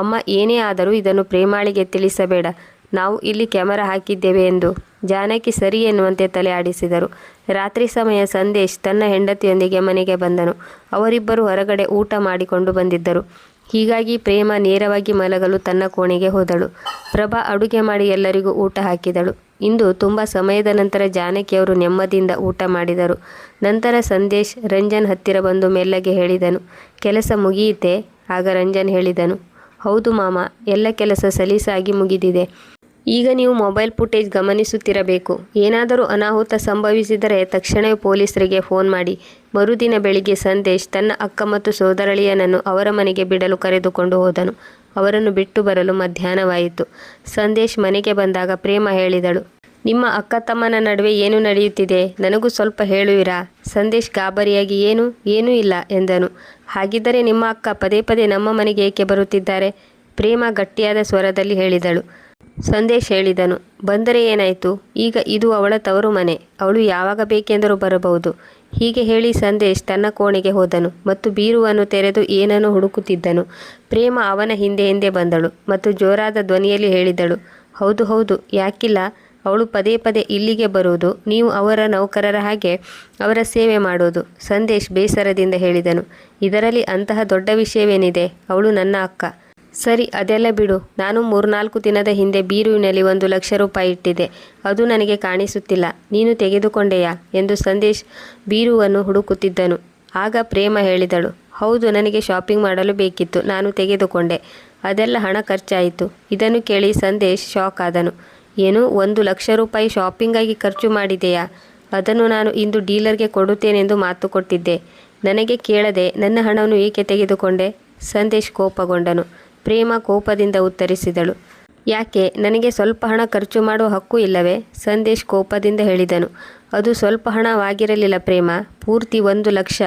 ಅಮ್ಮ, ಏನೇ ಆದರೂ ಇದನ್ನು ಪ್ರೇಮಾಳಿಗೆ ತಿಳಿಸಬೇಡ. ನಾವು ಇಲ್ಲಿ ಕ್ಯಾಮರಾ ಹಾಕಿದ್ದೇವೆ ಎಂದು. ಜಾನಕಿ ಸರಿ ಎನ್ನುವಂತೆ ತಲೆ ಆಡಿಸಿದರು. ರಾತ್ರಿ ಸಮಯ ಸಂದೇಶ್ ತನ್ನ ಹೆಂಡತಿಯೊಂದಿಗೆ ಮನೆಗೆ ಬಂದನು. ಅವರಿಬ್ಬರು ಹೊರಗಡೆ ಊಟ ಮಾಡಿಕೊಂಡು ಬಂದಿದ್ದರು. ಹೀಗಾಗಿ ಪ್ರೇಮ ನೇರವಾಗಿ ಮಲಗಲು ತನ್ನ ಕೋಣೆಗೆ ಹೋದಳು. ಪ್ರಭಾ ಅಡುಗೆ ಮಾಡಿ ಎಲ್ಲರಿಗೂ ಊಟ ಹಾಕಿದಳು. ಇಂದು ತುಂಬ ಸಮಯದ ನಂತರ ಜಾನಕಿಯವರು ನೆಮ್ಮದಿಯಿಂದ ಊಟ ಮಾಡಿದರು. ನಂತರ ಸಂದೇಶ್ ರಂಜನ್ ಹತ್ತಿರ ಬಂದು ಮೆಲ್ಲಗೆ ಹೇಳಿದನು, ಕೆಲಸ ಮುಗಿಯಿತೆ? ಆಗ ರಂಜನ್ ಹೇಳಿದನು, ಹೌದು ಮಾಮ, ಎಲ್ಲ ಕೆಲಸ ಸಲೀಸಾಗಿ ಮುಗಿದಿದೆ. ಈಗ ನೀವು ಮೊಬೈಲ್ ಫುಟೇಜ್ ಗಮನಿಸುತ್ತಿರಬೇಕು. ಏನಾದರೂ ಅನಾಹುತ ಸಂಭವಿಸಿದರೆ ತಕ್ಷಣವೇ ಪೊಲೀಸರಿಗೆ ಫೋನ್ ಮಾಡಿ. ಮರುದಿನ ಬೆಳಿಗ್ಗೆ ಸಂದೇಶ್ ತನ್ನ ಅಕ್ಕ ಮತ್ತು ಸೋದರಳಿಯನನ್ನು ಅವರ ಮನೆಗೆ ಬಿಡಲು ಕರೆದುಕೊಂಡು ಹೋದನು. ಅವರನ್ನು ಬಿಟ್ಟು ಬರಲು ಮಧ್ಯಾಹ್ನವಾಯಿತು. ಸಂದೇಶ್ ಮನೆಗೆ ಬಂದಾಗ ಪ್ರೇಮ ಹೇಳಿದಳು, ನಿಮ್ಮ ಅಕ್ಕ ತಮ್ಮನ ನಡುವೆ ಏನು ನಡೆಯುತ್ತಿದೆ? ನನಗೂ ಸ್ವಲ್ಪ ಹೇಳುವಿರಾ? ಸಂದೇಶ್ ಗಾಬರಿಯಾಗಿ ಏನೂ ಇಲ್ಲ ಎಂದನು. ಹಾಗಿದ್ದರೆ ನಿಮ್ಮ ಅಕ್ಕ ಪದೇ ಪದೇ ನಮ್ಮ ಮನೆಗೆ ಏಕೆ ಬರುತ್ತಿದ್ದಾರೆ? ಪ್ರೇಮ ಗಟ್ಟಿಯಾದ ಸ್ವರದಲ್ಲಿ ಹೇಳಿದಳು. ಸಂದೇಶ್ ಹೇಳಿದನು, ಬಂದರೆ ಏನಾಯಿತು? ಈಗ ಇದು ಅವಳ ತವರು ಮನೆ. ಅವಳು ಯಾವಾಗ ಬೇಕೆಂದರೂ ಬರಬಹುದು. ಹೀಗೆ ಹೇಳಿ ಸಂದೇಶ್ ತನ್ನ ಕೋಣೆಗೆ ಹೋದನು ಮತ್ತು ಬೀರುವನ್ನು ತೆರೆದು ಏನನ್ನು ಹುಡುಕುತ್ತಿದ್ದನು. ಪ್ರೇಮ ಅವನ ಹಿಂದೆ ಬಂದಳು ಮತ್ತು ಜೋರಾದ ಧ್ವನಿಯಲ್ಲಿ ಹೇಳಿದಳು, ಹೌದು, ಯಾಕಿಲ್ಲ? ಅವಳು ಪದೇ ಪದೇ ಇಲ್ಲಿಗೆ ಬರುವುದು, ನೀವು ಅವರ ನೌಕರರ ಹಾಗೆ ಅವರ ಸೇವೆ ಮಾಡೋದು. ಸಂದೇಶ್ ಬೇಸರದಿಂದ ಹೇಳಿದನು, ಇದರಲ್ಲಿ ಅಂತಹ ದೊಡ್ಡ ವಿಷಯವೇನಿದೆ? ಅವಳು ನನ್ನ ಅಕ್ಕ. ಸರಿ, ಅದೆಲ್ಲ ಬಿಡು. ನಾನು 3-4 ದಿನದ ಹಿಂದೆ ಬೀರುವಿನಲ್ಲಿ 1 ಲಕ್ಷ ರೂಪಾಯಿ ಇಟ್ಟಿದ್ದೆ. ಅದು ನನಗೆ ಕಾಣಿಸುತ್ತಿಲ್ಲ. ನೀನು ತೆಗೆದುಕೊಂಡೆಯಾ ಎಂದು ಸಂದೇಶ್ ಬೀರುವನ್ನು ಹುಡುಕುತ್ತಿದ್ದನು. ಆಗ ಪ್ರೇಮ ಹೇಳಿದಳು, ಹೌದು, ನನಗೆ ಶಾಪಿಂಗ್ ಮಾಡಲು ಬೇಕಿತ್ತು. ನಾನು ತೆಗೆದುಕೊಂಡೆ. ಅದೆಲ್ಲ ಹಣ ಖರ್ಚಾಯಿತು. ಇದನ್ನು ಕೇಳಿ ಸಂದೇಶ್ ಶಾಕ್ ಆದನು. ಏನು, 1 ಲಕ್ಷ ರೂಪಾಯಿ ಶಾಪಿಂಗಾಗಿ ಖರ್ಚು ಮಾಡಿದೆಯಾ? ಅದನ್ನು ನಾನು ಇಂದು ಡೀಲರ್ಗೆ ಕೊಡುತ್ತೇನೆಂದು ಮಾತು ಕೊಟ್ಟಿದ್ದೆ. ನನಗೆ ಕೇಳದೆ ನನ್ನ ಹಣವನ್ನು ಏಕೆ ತೆಗೆದುಕೊಂಡೆ? ಸಂದೇಶ್ ಕೋಪಗೊಂಡನು. ಪ್ರೇಮ ಕೋಪದಿಂದ ಉತ್ತರಿಸಿದಳು, ಯಾಕೆ, ನನಗೆ ಸ್ವಲ್ಪ ಹಣ ಖರ್ಚು ಮಾಡುವ ಹಕ್ಕು ಇಲ್ಲವೇ? ಸಂದೇಶ್ ಕೋಪದಿಂದ ಹೇಳಿದನು. ಅದು ಸ್ವಲ್ಪ ಹಣವಾಗಿರಲಿಲ್ಲ ಪ್ರೇಮ, ಪೂರ್ತಿ 1 ಲಕ್ಷ.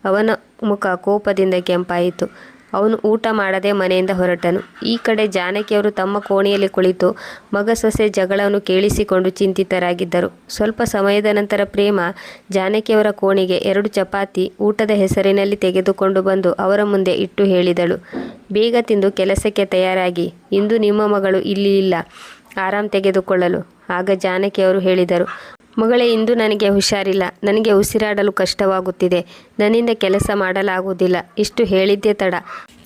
ಅವನ ಮುಖ ಕೋಪದಿಂದ ಕೆಂಪಾಯಿತು. ಅವನು ಊಟ ಮಾಡದೆ ಮನೆಯಿಂದ ಹೊರಟನು. ಈ ಕಡೆ ಜಾನಕಿಯವರು ತಮ್ಮ ಕೋಣೆಯಲ್ಲಿ ಕುಳಿತು ಮಗ ಸೊಸೆ ಜಗಳವನ್ನು ಕೇಳಿಸಿಕೊಂಡು ಚಿಂತಿತರಾಗಿದ್ದರು. ಸ್ವಲ್ಪ ಸಮಯದ ನಂತರ ಪ್ರೇಮ ಜಾನಕಿಯವರ ಕೋಣೆಗೆ 2 ಚಪಾತಿ ಊಟದ ಹೆಸರಿನಲ್ಲಿ ತೆಗೆದುಕೊಂಡು ಬಂದು ಅವರ ಮುಂದೆ ಇಟ್ಟು ಹೇಳಿದಳು, ಬೇಗ ತಿಂದು ಕೆಲಸಕ್ಕೆ ತಯಾರಾಗಿ. ಇಂದು ನಿಮ್ಮ ಮಗಳು ಇಲ್ಲಿ ಇಲ್ಲ, ಆರಾಮ್ ತೆಗೆದುಕೊಳ್ಳಲು. ಆಗ ಜಾನಕಿಯವರು ಹೇಳಿದರು, ಮಗಳೇ, ಇಂದು ನನಗೆ ಹುಷಾರಿಲ್ಲ. ನನಗೆ ಉಸಿರಾಡಲು ಕಷ್ಟವಾಗುತ್ತಿದೆ. ನನ್ನಿಂದ ಕೆಲಸ ಮಾಡಲಾಗುವುದಿಲ್ಲ. ಇಷ್ಟು ಹೇಳಿದ್ದೇ ತಡ.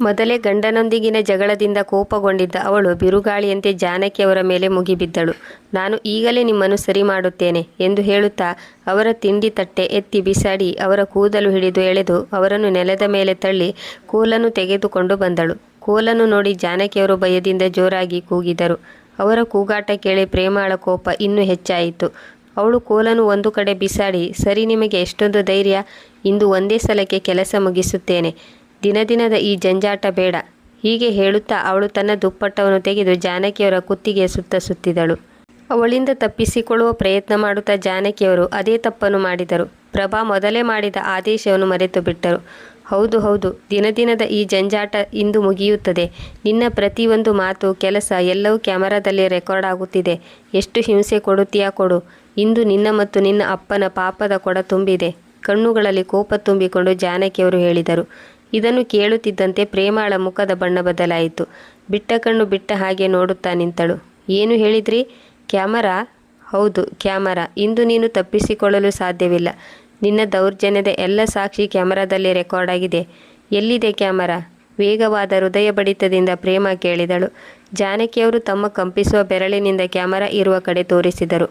ಮೊದಲೇ ಗಂಡನೊಂದಿಗಿನ ಜಗಳದಿಂದ ಕೋಪಗೊಂಡಿದ್ದ ಅವಳು ಬಿರುಗಾಳಿಯಂತೆ ಜಾನಕಿಯವರ ಮೇಲೆ ಮುಗಿಬಿದ್ದಳು. ನಾನು ಈಗಲೇ ನಿಮ್ಮನ್ನು ಸರಿ ಮಾಡುತ್ತೇನೆ ಎಂದು ಹೇಳುತ್ತಾ ಅವರ ತಿಂಡಿ ತಟ್ಟೆ ಎತ್ತಿ ಬಿಸಾಡಿ ಅವರ ಕೂದಲು ಹಿಡಿದು ಎಳೆದು ಅವರನ್ನು ನೆಲದ ಮೇಲೆ ತಳ್ಳಿ ಕೋಲನ್ನು ತೆಗೆದುಕೊಂಡು ಬಂದಳು. ಕೋಲನ್ನು ನೋಡಿ ಜಾನಕಿಯವರು ಭಯದಿಂದ ಜೋರಾಗಿ ಕೂಗಿದರು. ಅವರ ಕೂಗಾಟ ಕೇಳಿ ಪ್ರೇಮಾಳ ಕೋಪ ಇನ್ನೂ ಹೆಚ್ಚಾಯಿತು. ಅವಳು ಕೋಲನ್ನು ಒಂದು ಕಡೆ ಬಿಸಾಡಿ, ಸರಿ, ನಿಮಗೆ ಎಷ್ಟೊಂದು ಧೈರ್ಯ? ಇಂದು ಒಂದೇ ಸಲಕ್ಕೆ ಕೆಲಸ ಮುಗಿಸುತ್ತೇನೆ. ದಿನದ ಈ ಜಂಜಾಟ ಬೇಡ. ಹೀಗೆ ಹೇಳುತ್ತಾ ಅವಳು ತನ್ನ ದುಪ್ಪಟ್ಟವನ್ನು ತೆಗೆದು ಜಾನಕಿಯವರ ಕುತ್ತಿಗೆಯ ಸುತ್ತಿದಳು. ಅವಳಿಂದ ತಪ್ಪಿಸಿಕೊಳ್ಳುವ ಪ್ರಯತ್ನ ಮಾಡುತ್ತಾ ಜಾನಕಿಯವರು ಅದೇ ತಪ್ಪನ್ನು ಮಾಡಿದರು. ಪ್ರಭಾ ಮೊದಲೇ ಮಾಡಿದ ಆದೇಶವನ್ನು ಮರೆತು ಬಿಟ್ಟರು. ಹೌದು, ದಿನದ ಈ ಜಂಜಾಟ ಇಂದು ಮುಗಿಯುತ್ತದೆ. ನಿನ್ನ ಪ್ರತಿಯೊಂದು ಮಾತು, ಕೆಲಸ ಎಲ್ಲವೂ ಕ್ಯಾಮರಾದಲ್ಲಿ ರೆಕಾರ್ಡ್ ಆಗುತ್ತಿದೆ. ಎಷ್ಟು ಹಿಂಸೆ ಕೊಡುತ್ತೀಯಾ ಕೊಡು. ಇಂದು ನಿನ್ನ ಮತ್ತು ನಿನ್ನ ಅಪ್ಪನ ಪಾಪದ ಕೊಡ ತುಂಬಿದೆ. ಕಣ್ಣುಗಳಲ್ಲಿ ಕೋಪ ತುಂಬಿಕೊಂಡು ಜಾನಕಿಯವರು ಹೇಳಿದರು. ಇದನ್ನು ಕೇಳುತ್ತಿದ್ದಂತೆ ಪ್ರೇಮಾಳ ಮುಖದ ಬಣ್ಣ ಬದಲಾಯಿತು. ಬಿಟ್ಟ ಕಣ್ಣು ಬಿಟ್ಟ ಹಾಗೆ ನೋಡುತ್ತಾ ನಿಂತಳು. ಏನು ಹೇಳಿದ್ರಿ? ಕ್ಯಾಮರಾ? ಹೌದು, ಕ್ಯಾಮರಾ. ಇಂದು ನೀನು ತಪ್ಪಿಸಿಕೊಳ್ಳಲು ಸಾಧ್ಯವಿಲ್ಲ. ನಿನ್ನ ದೌರ್ಜನ್ಯದ ಎಲ್ಲ ಸಾಕ್ಷಿ ಕ್ಯಾಮರಾದಲ್ಲಿ ರೆಕಾರ್ಡ್ ಆಗಿದೆ. ಎಲ್ಲಿದೆ ಕ್ಯಾಮರಾ? ವೇಗವಾದ ಹೃದಯ ಬಡಿತದಿಂದ ಪ್ರೇಮ ಕೇಳಿದಳು. ಜಾನಕಿಯವರು ತಮ್ಮ ಕಂಪಿಸುವ ಬೆರಳಿನಿಂದ ಕ್ಯಾಮರಾ ಇರುವ ಕಡೆ ತೋರಿಸಿದರು.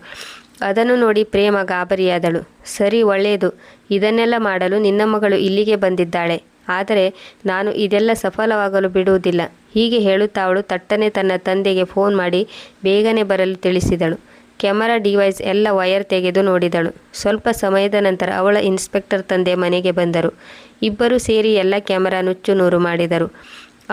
ಅದನ್ನು ನೋಡಿ ಪ್ರೇಮ ಗಾಬರಿಯಾದಳು. ಸರಿ, ಒಳ್ಳೆಯದು. ಇದನ್ನೆಲ್ಲ ಮಾಡಲು ನಿನ್ನ ಮಗಳು ಇಲ್ಲಿಗೆ ಬಂದಿದ್ದಾಳೆ. ಆದರೆ ನಾನು ಇದೆಲ್ಲ ಸಫಲವಾಗಲು ಬಿಡುವುದಿಲ್ಲ. ಹೀಗೆ ಹೇಳುತ್ತಾ ಅವಳು ತಟ್ಟನೆ ತನ್ನ ತಂದೆಗೆ ಫೋನ್ ಮಾಡಿ ಬೇಗನೆ ಬರಲು ತಿಳಿಸಿದಳು. ಕ್ಯಾಮರಾ ಡಿವೈಸ್ ಎಲ್ಲ ವಯರ್ ತೆಗೆದು ನೋಡಿದಳು. ಸ್ವಲ್ಪ ಸಮಯದ ನಂತರ ಅವಳ ಇನ್ಸ್ಪೆಕ್ಟರ್ ತಂದೆ ಮನೆಗೆ ಬಂದರು. ಇಬ್ಬರು ಸೇರಿ ಎಲ್ಲ ಕ್ಯಾಮರಾ ನುಚ್ಚು ನೂರು ಮಾಡಿದರು.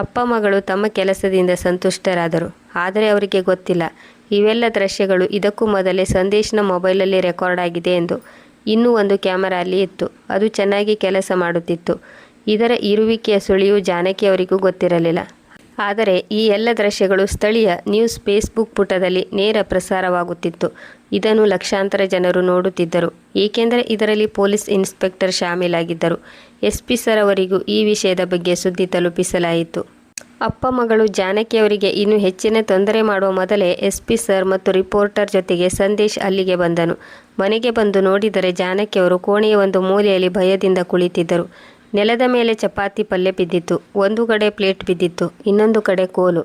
ಅಪ್ಪ ಮಗಳು ತಮ್ಮ ಕೆಲಸದಿಂದ ಸಂತುಷ್ಟರಾದರು. ಆದರೆ ಅವರಿಗೆ ಗೊತ್ತಿಲ್ಲ, ಇವೆಲ್ಲ ದೃಶ್ಯಗಳು ಇದಕ್ಕೂ ಮೊದಲೇ ಸಂದೇಶ್ನ ಮೊಬೈಲಲ್ಲಿ ರೆಕಾರ್ಡ್ ಆಗಿದೆ ಎಂದು. ಇನ್ನೂ ಒಂದು ಕ್ಯಾಮರಾ ಅಲ್ಲಿ ಇತ್ತು. ಅದು ಚೆನ್ನಾಗಿ ಕೆಲಸ ಮಾಡುತ್ತಿತ್ತು. ಇದರ ಇರುವಿಕೆಯ ಸುಳಿವು ಜಾನಕಿಯವರಿಗೂ ಗೊತ್ತಿರಲಿಲ್ಲ. ಆದರೆ ಈ ಎಲ್ಲ ದೃಶ್ಯಗಳು ಸ್ಥಳೀಯ ನ್ಯೂಸ್ ಫೇಸ್ಬುಕ್ ಪುಟದಲ್ಲಿ ನೇರ ಪ್ರಸಾರವಾಗುತ್ತಿತ್ತು. ಇದನ್ನು ಲಕ್ಷಾಂತರ ಜನರು ನೋಡುತ್ತಿದ್ದರು. ಏಕೆಂದರೆ ಇದರಲ್ಲಿ ಪೊಲೀಸ್ ಇನ್ಸ್ಪೆಕ್ಟರ್ ಶಾಮೀಲಾಗಿದ್ದರು. SP ಸರ್ ಅವರಿಗೂ ಈ ವಿಷಯದ ಬಗ್ಗೆ ಸುದ್ದಿ ತಲುಪಿಸಲಾಯಿತು. ಅಪ್ಪ ಮಗಳು ಜಾನಕಿಯವರಿಗೆ ಇನ್ನೂ ಹೆಚ್ಚಿನ ತೊಂದರೆ ಮಾಡುವ ಮೊದಲೇ SP ಸರ್ ಮತ್ತು ರಿಪೋರ್ಟರ್ ಜೊತೆಗೆ ಸಂದೇಶ್ ಅಲ್ಲಿಗೆ ಬಂದನು. ಮನೆಗೆ ಬಂದು ನೋಡಿದರೆ ಜಾನಕಿಯವರು ಕೋಣೆಯ ಒಂದು ಮೂಲೆಯಲ್ಲಿ ಭಯದಿಂದ ಕುಳಿತಿದ್ದರು. ನೆಲದ ಮೇಲೆ ಚಪಾತಿ ಪಲ್ಯ ಬಿದ್ದಿತ್ತು. ಒಂದು ಕಡೆ ಪ್ಲೇಟ್ ಬಿದ್ದಿತ್ತು, ಇನ್ನೊಂದು ಕಡೆ ಕೋಲು,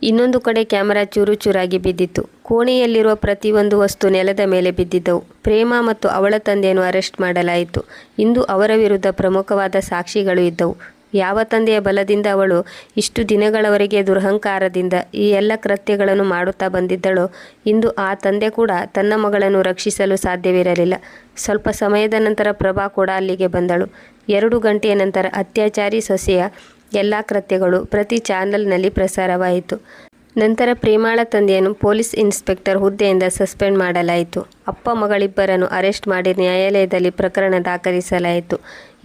ಇನ್ನೊಂದು ಕಡೆ ಕ್ಯಾಮರಾ ಚೂರು ಚೂರಾಗಿ ಬಿದ್ದಿತ್ತು. ಕೋಣೆಯಲ್ಲಿರುವ ಪ್ರತಿಯೊಂದು ವಸ್ತು ನೆಲದ ಮೇಲೆ ಬಿದ್ದಿದ್ದವು. ಪ್ರೇಮ ಮತ್ತು ಅವಳ ತಂದೆಯನ್ನು ಅರೆಸ್ಟ್ ಮಾಡಲಾಯಿತು. ಇಂದು ಅವರ ವಿರುದ್ಧ ಪ್ರಮುಖವಾದ ಸಾಕ್ಷಿಗಳು ಇದ್ದವು. ಯಾವ ತಂದೆಯ ಬಲದಿಂದ ಅವಳು ಇಷ್ಟು ದಿನಗಳವರೆಗೆ ದುರಹಂಕಾರದಿಂದ ಈ ಎಲ್ಲ ಕೃತ್ಯಗಳನ್ನು ಮಾಡುತ್ತಾ ಬಂದಿದ್ದಳೋ, ಇಂದು ಆ ತಂದೆ ಕೂಡ ತನ್ನ ಮಗಳನ್ನು ರಕ್ಷಿಸಲು ಸಾಧ್ಯವಿರಲಿಲ್ಲ. ಸ್ವಲ್ಪ ಸಮಯದ ನಂತರ ಪ್ರಭಾ ಕೂಡ ಅಲ್ಲಿಗೆ ಬಂದಳು. 2 ಗಂಟೆಯ ನಂತರ ಅತ್ಯಾಚಾರಿ ಸೊಸೆಯ ಎಲ್ಲ ಕೃತ್ಯಗಳು ಪ್ರತಿ ಚಾನಲ್ನಲ್ಲಿ ಪ್ರಸಾರವಾಯಿತು. ನಂತರ ಪ್ರೇಮಾಳ ತಂದೆಯನ್ನು ಪೊಲೀಸ್ ಇನ್ಸ್ಪೆಕ್ಟರ್ ಹುದ್ದೆಯಿಂದ ಸಸ್ಪೆಂಡ್ ಮಾಡಲಾಯಿತು. ಅಪ್ಪ ಮಗಳಿಬ್ಬರನ್ನು ಅರೆಸ್ಟ್ ಮಾಡಿ ನ್ಯಾಯಾಲಯದಲ್ಲಿ ಪ್ರಕರಣ ದಾಖಲಿಸಲಾಯಿತು.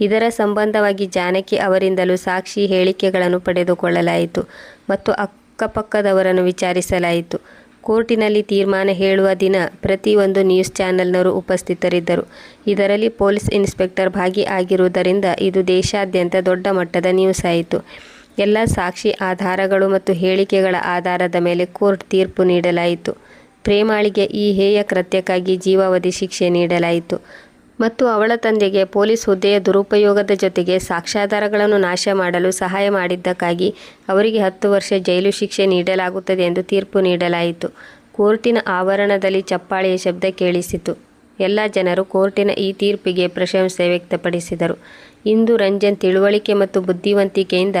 ಇದರ ಸಂಬಂಧವಾಗಿ ಜಾನಕಿ ಅವರಿಂದಲೂ ಸಾಕ್ಷಿ ಹೇಳಿಕೆಗಳನ್ನು ಪಡೆದುಕೊಳ್ಳಲಾಯಿತು ಮತ್ತು ಅಕ್ಕಪಕ್ಕದವರನ್ನು ವಿಚಾರಿಸಲಾಯಿತು. ಕೋರ್ಟಿನಲ್ಲಿ ತೀರ್ಮಾನ ಹೇಳುವ ದಿನ ಪ್ರತಿಯೊಂದು ನ್ಯೂಸ್ ಚಾನೆಲ್ನವರು ಉಪಸ್ಥಿತರಿದ್ದರು. ಇದರಲ್ಲಿ ಪೊಲೀಸ್ ಇನ್ಸ್ಪೆಕ್ಟರ್ ಭಾಗಿಯಾಗಿರುವುದರಿಂದ ಇದು ದೇಶಾದ್ಯಂತ ದೊಡ್ಡ ಮಟ್ಟದ ನ್ಯೂಸ್ ಆಯಿತು. ಎಲ್ಲ ಸಾಕ್ಷಿ ಆಧಾರಗಳು ಮತ್ತು ಹೇಳಿಕೆಗಳ ಆಧಾರದ ಮೇಲೆ ಕೋರ್ಟ್ ತೀರ್ಪು ನೀಡಲಾಯಿತು. ಪ್ರೇಮಾಳಿಗೆ ಈ ಹೇಯ ಕೃತ್ಯಕ್ಕಾಗಿ ಜೀವಾವಧಿ ಶಿಕ್ಷೆ ನೀಡಲಾಯಿತು ಮತ್ತು ಅವಳ ತಂದೆಗೆ ಪೊಲೀಸ್ ಹುದ್ದೆಯ ದುರುಪಯೋಗದ ಜೊತೆಗೆ ಸಾಕ್ಷ್ಯಾಧಾರಗಳನ್ನು ನಾಶ ಮಾಡಲು ಸಹಾಯ ಮಾಡಿದ್ದಕ್ಕಾಗಿ ಅವರಿಗೆ 10 ವರ್ಷ ಜೈಲು ಶಿಕ್ಷೆ ನೀಡಲಾಗುತ್ತದೆ ಎಂದು ತೀರ್ಪು ನೀಡಲಾಯಿತು. ಕೋರ್ಟಿನ ಆವರಣದಲ್ಲಿ ಚಪ್ಪಾಳೆಯ ಶಬ್ದ ಕೇಳಿಸಿತು. ಎಲ್ಲ ಜನರು ಕೋರ್ಟಿನ ಈ ತೀರ್ಪಿಗೆ ಪ್ರಶಂಸೆ ವ್ಯಕ್ತಪಡಿಸಿದರು. ಇಂದು ರಂಜನ್ ತಿಳುವಳಿಕೆ ಮತ್ತು ಬುದ್ಧಿವಂತಿಕೆಯಿಂದ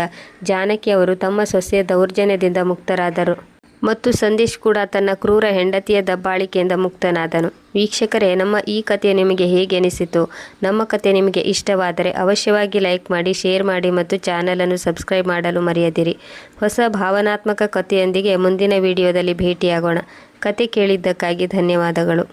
ಜಾನಕಿ ಅವರು ತಮ್ಮ ಸೊಸೆಯ ದೌರ್ಜನ್ಯದಿಂದ ಮುಕ್ತರಾದರು ಮತ್ತು ಸಂದೇಶ್ ಕೂಡ ತನ್ನ ಕ್ರೂರ ಹೆಂಡತಿಯ ದಬ್ಬಾಳಿಕೆಯಿಂದ ಮುಕ್ತನಾದನು. ವೀಕ್ಷಕರೇ, ನಮ್ಮ ಈ ಕಥೆ ನಿಮಗೆ ಹೇಗೆ ಅನಿಸಿತು? ನಮ್ಮ ಕಥೆ ನಿಮಗೆ ಇಷ್ಟವಾದರೆ ಅವಶ್ಯವಾಗಿ ಲೈಕ್ ಮಾಡಿ, ಶೇರ್ ಮಾಡಿ ಮತ್ತು ಚಾನಲನ್ನು ಸಬ್ಸ್ಕ್ರೈಬ್ ಮಾಡಲು ಮರೆಯದಿರಿ. ಹೊಸ ಭಾವನಾತ್ಮಕ ಕಥೆಯೊಂದಿಗೆ ಮುಂದಿನ ವಿಡಿಯೋದಲ್ಲಿ ಭೇಟಿಯಾಗೋಣ. ಕತೆ ಕೇಳಿದ್ದಕ್ಕಾಗಿ ಧನ್ಯವಾದಗಳು.